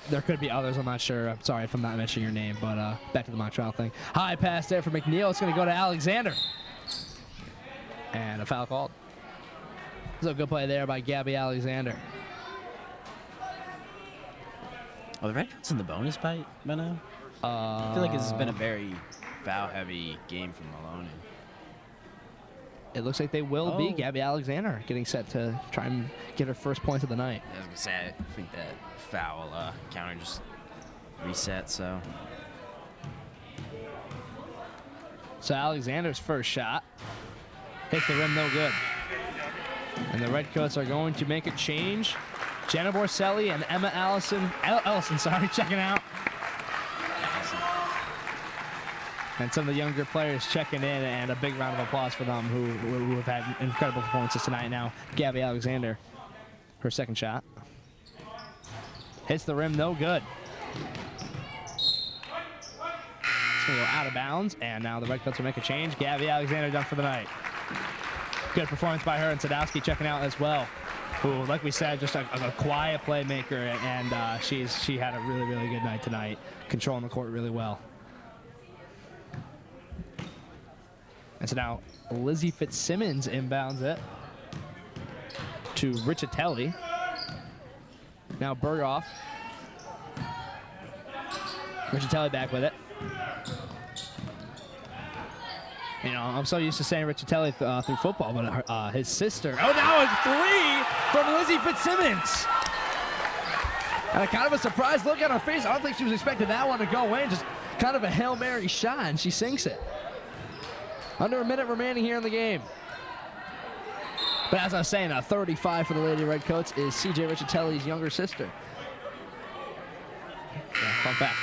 A: there could be others. I'm not sure. I'm sorry if I'm not mentioning your name, but back to the mock trial thing. High pass there for McNeil. It's going to go to Alexander. And a foul called. So a good play there by Gabby Alexander.
D: Are the Redcoats in the bonus by now? I feel like this has been a very foul-heavy game from Maloney.
A: It looks like they will be. Gabby Alexander getting set to try and get her first point of the night.
D: I was going to say, I think that foul counter just reset, so.
A: So Alexander's first shot hits the rim, no good. And the Redcoats are going to make a change. Jenna Borselli and Emma Ellison, checking out. And some of the younger players checking in, and a big round of applause for them who have had incredible performances tonight. Now, Gabby Alexander, her second shot. Hits the rim, no good. It's going to go out of bounds, and now the Redcoats will make a change. Gabby Alexander done for the night. Good performance by her, and Sadowski checking out as well, who, like we said, just a quiet playmaker, and she had a really, really good night tonight, controlling the court really well. And so now Lizzie Fitzsimmons inbounds it to Richatelli. Now Berghoff. Richatelli back with it. You know, I'm so used to saying Richatelli through football, but his sister. Oh, now a 3 from Lizzie Fitzsimmons. And a kind of a surprised look on her face. I don't think she was expecting that one to go in. Just kind of a Hail Mary shot, and she sinks it. Under a minute remaining here in the game. But as I was saying, 35 for the Lady Redcoats is C.J. Richatelli's younger sister. Yeah, fun fact.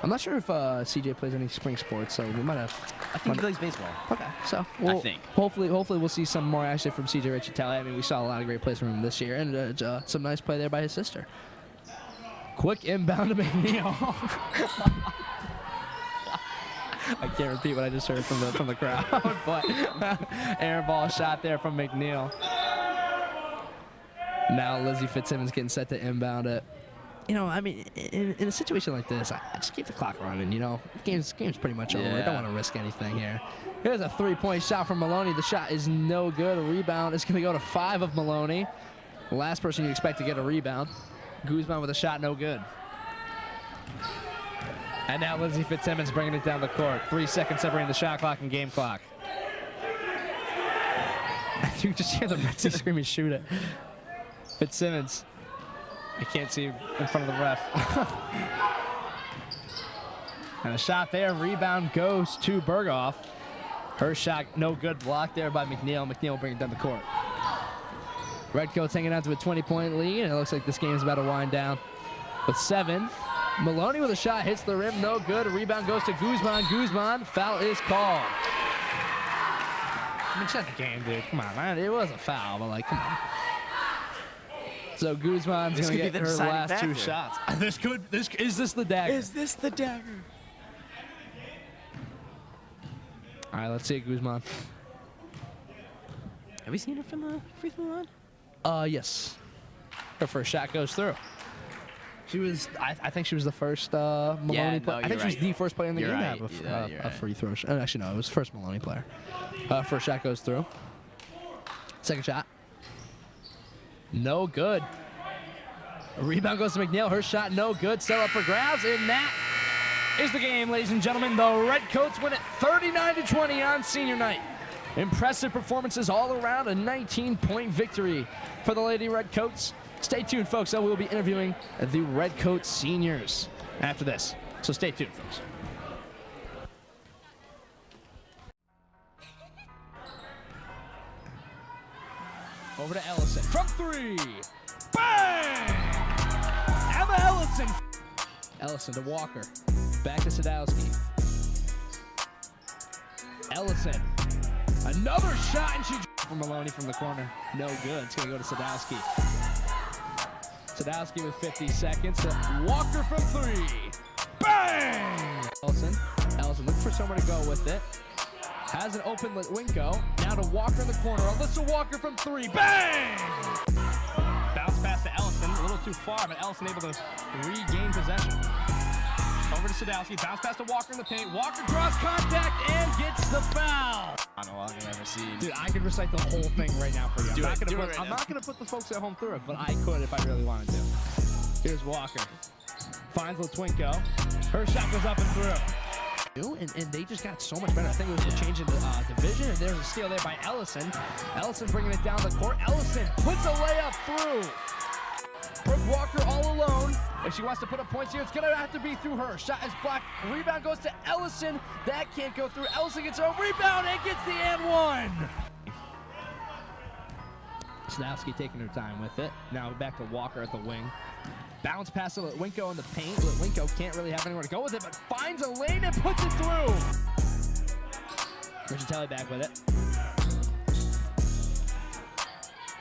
A: I'm not sure if C.J. plays any spring sports, so we might have.
D: I think he plays baseball.
A: Okay, so
D: I think.
A: Hopefully we'll see some more action from C.J. Richatelli. I mean, we saw a lot of great plays from him this year, and some nice play there by his sister. Quick inbound to McNeil. I can't repeat what I just heard from the crowd, but air ball shot there from McNeil. Now Lizzie Fitzsimmons getting set to inbound it. You know, I mean, in a situation like this, I just keep the clock running. You know, game's pretty much over. I don't want to risk anything here. Here's a 3-point shot from Maloney. The shot is no good. A rebound is going to go to 5 of Maloney. The last person you expect to get a rebound. Guzman with a shot, no good. And now Lizzie Fitzsimmons bringing it down the court. 3 seconds separating the shot clock and game clock. You can just hear the Reds screaming, shoot it. Fitzsimmons. I can't see in front of the ref. And a shot there. Rebound goes to Berghoff. Her shot, no good. Blocked there by McNeil. McNeil will bring it down the court. Redcoats hanging on to a 20-point lead, and it looks like this game is about to wind down with 7. Maloney with a shot, hits the rim, no good. A rebound goes to Guzman. Guzman, foul is called. I mean, check the game, dude. Come on, man. It was a foul, but, like, come on. So Guzman's going to get her last 2 shots. Is this the dagger?
D: Is this the dagger?
A: All right, let's see it, Guzman.
D: Have we seen her from the free throw line?
A: Yes. Her first shot goes through. She was, I think she was the first Maloney player. I think she was the first player in the game to have a free throw shot. Actually, no, it was the first Maloney player. First shot goes through. Second shot. No good. A rebound goes to McNeil. Her shot, no good. Still up for grabs, and that is the game, ladies and gentlemen. The Redcoats win it 39-20 on senior night. Impressive performances all around. A 19-point victory for the Lady Redcoats. Stay tuned, folks. So we'll be interviewing the Redcoat seniors after this. So stay tuned, folks. Over to Ellison from 3. Bang! Ellison! Ellison to Walker. Back to Sadowski. Ellison. Another shot, and she from Maloney from the corner. No good. It's going to go to Sadowski. Sadowski with 50 seconds. Walker from 3. Bang! Ellison. Ellison looks for somewhere to go with it. Has an open Litwinko. Now to Walker in the corner. Alyssa Walker from 3. Bang! Bounce pass to Ellison. A little too far, but Ellison able to regain possession. Over to Sadowski. Bounce pass to Walker in the paint. Walker draws contact and gets the foul.
D: I don't know what I've ever seen.
A: Dude, I could recite the whole thing right now for you.
D: I'm
A: not gonna put the folks at home through it, but I could if I really wanted to. Here's Walker. Finds Litwinko. Her shot goes up and through. And they just got so much better. I think it was the change in the division, and there's a steal there by Ellison. Ellison bringing it down the court. Ellison puts a layup through. Brooke Walker all alone. If she wants to put up points here, it's going to have to be through her. Shot is blocked. Rebound goes to Ellison. That can't go through. Ellison gets her own rebound and gets the and one. Sadowski taking her time with it. Now back to Walker at the wing. Bounce pass to Litwinko in the paint. Litwinko can't really have anywhere to go with it, but finds a lane and puts it through. Riccitelli back with it.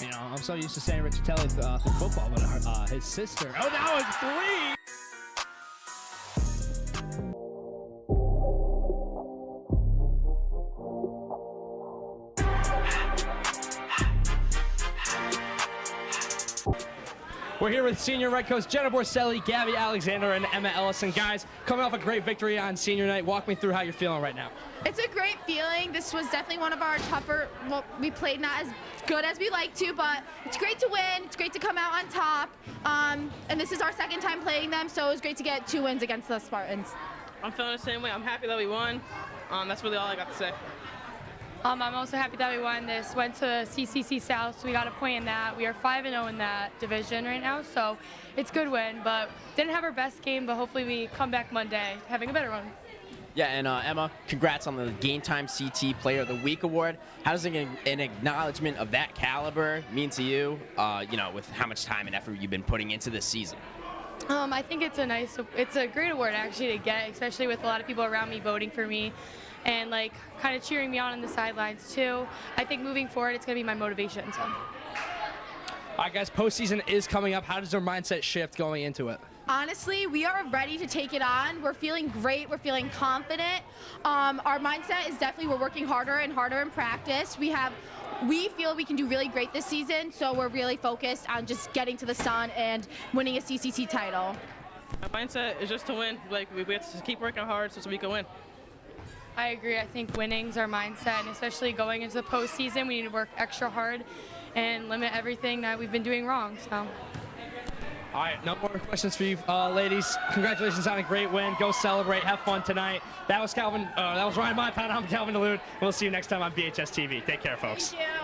A: You know, I'm so used to saying Riccitelli through football, but his sister. Oh, now it's 3. We're here with senior Red Coats Jenna Borselli, Gabby Alexander, and Emma Ellison. Guys, coming off a great victory on senior night, walk me through how you're feeling right now.
G: It's a great feeling. This was definitely one of our tougher, well, we played not as good as we like to, but it's great to win. It's great to come out on top. And this is our second time playing them, so it was great to get 2 wins against the Spartans.
H: I'm feeling the same way. I'm happy that we won. That's really all I got to say.
I: I'm also happy that we won this. Went to CCC South, so we got a point in that. We are 5-0 in that division right now, so it's a good win. But didn't have our best game, but hopefully we come back Monday having a better one.
J: Yeah, and Emma, congrats on the Game Time CT Player of the Week award. How does an acknowledgement of that caliber mean to you, you know, with how much time and effort you've been putting into this season?
I: I think it's a great award actually to get, especially with a lot of people around me voting for me and like kind of cheering me on the sidelines too. I think moving forward, it's going to be my motivation. So.
A: All right, guys, postseason is coming up. How does their mindset shift going into it?
G: Honestly, we are ready to take it on. We're feeling great. We're feeling confident. Our mindset is definitely we're working harder and harder in practice. We feel we can do really great this season, so we're really focused on just getting to the sun and winning a CCC title.
H: My mindset is just to win. Like we have to keep working hard so we can win.
I: I agree. I think winning's our mindset, and especially going into the postseason, we need to work extra hard and limit everything that we've been doing wrong. So.
A: All right, no more questions for you, ladies. Congratulations on a great win. Go celebrate. Have fun tonight. That was Ryan Montana. I'm Calvin DeLude. We'll see you next time on BHS TV. Take care, folks.
G: Thank you.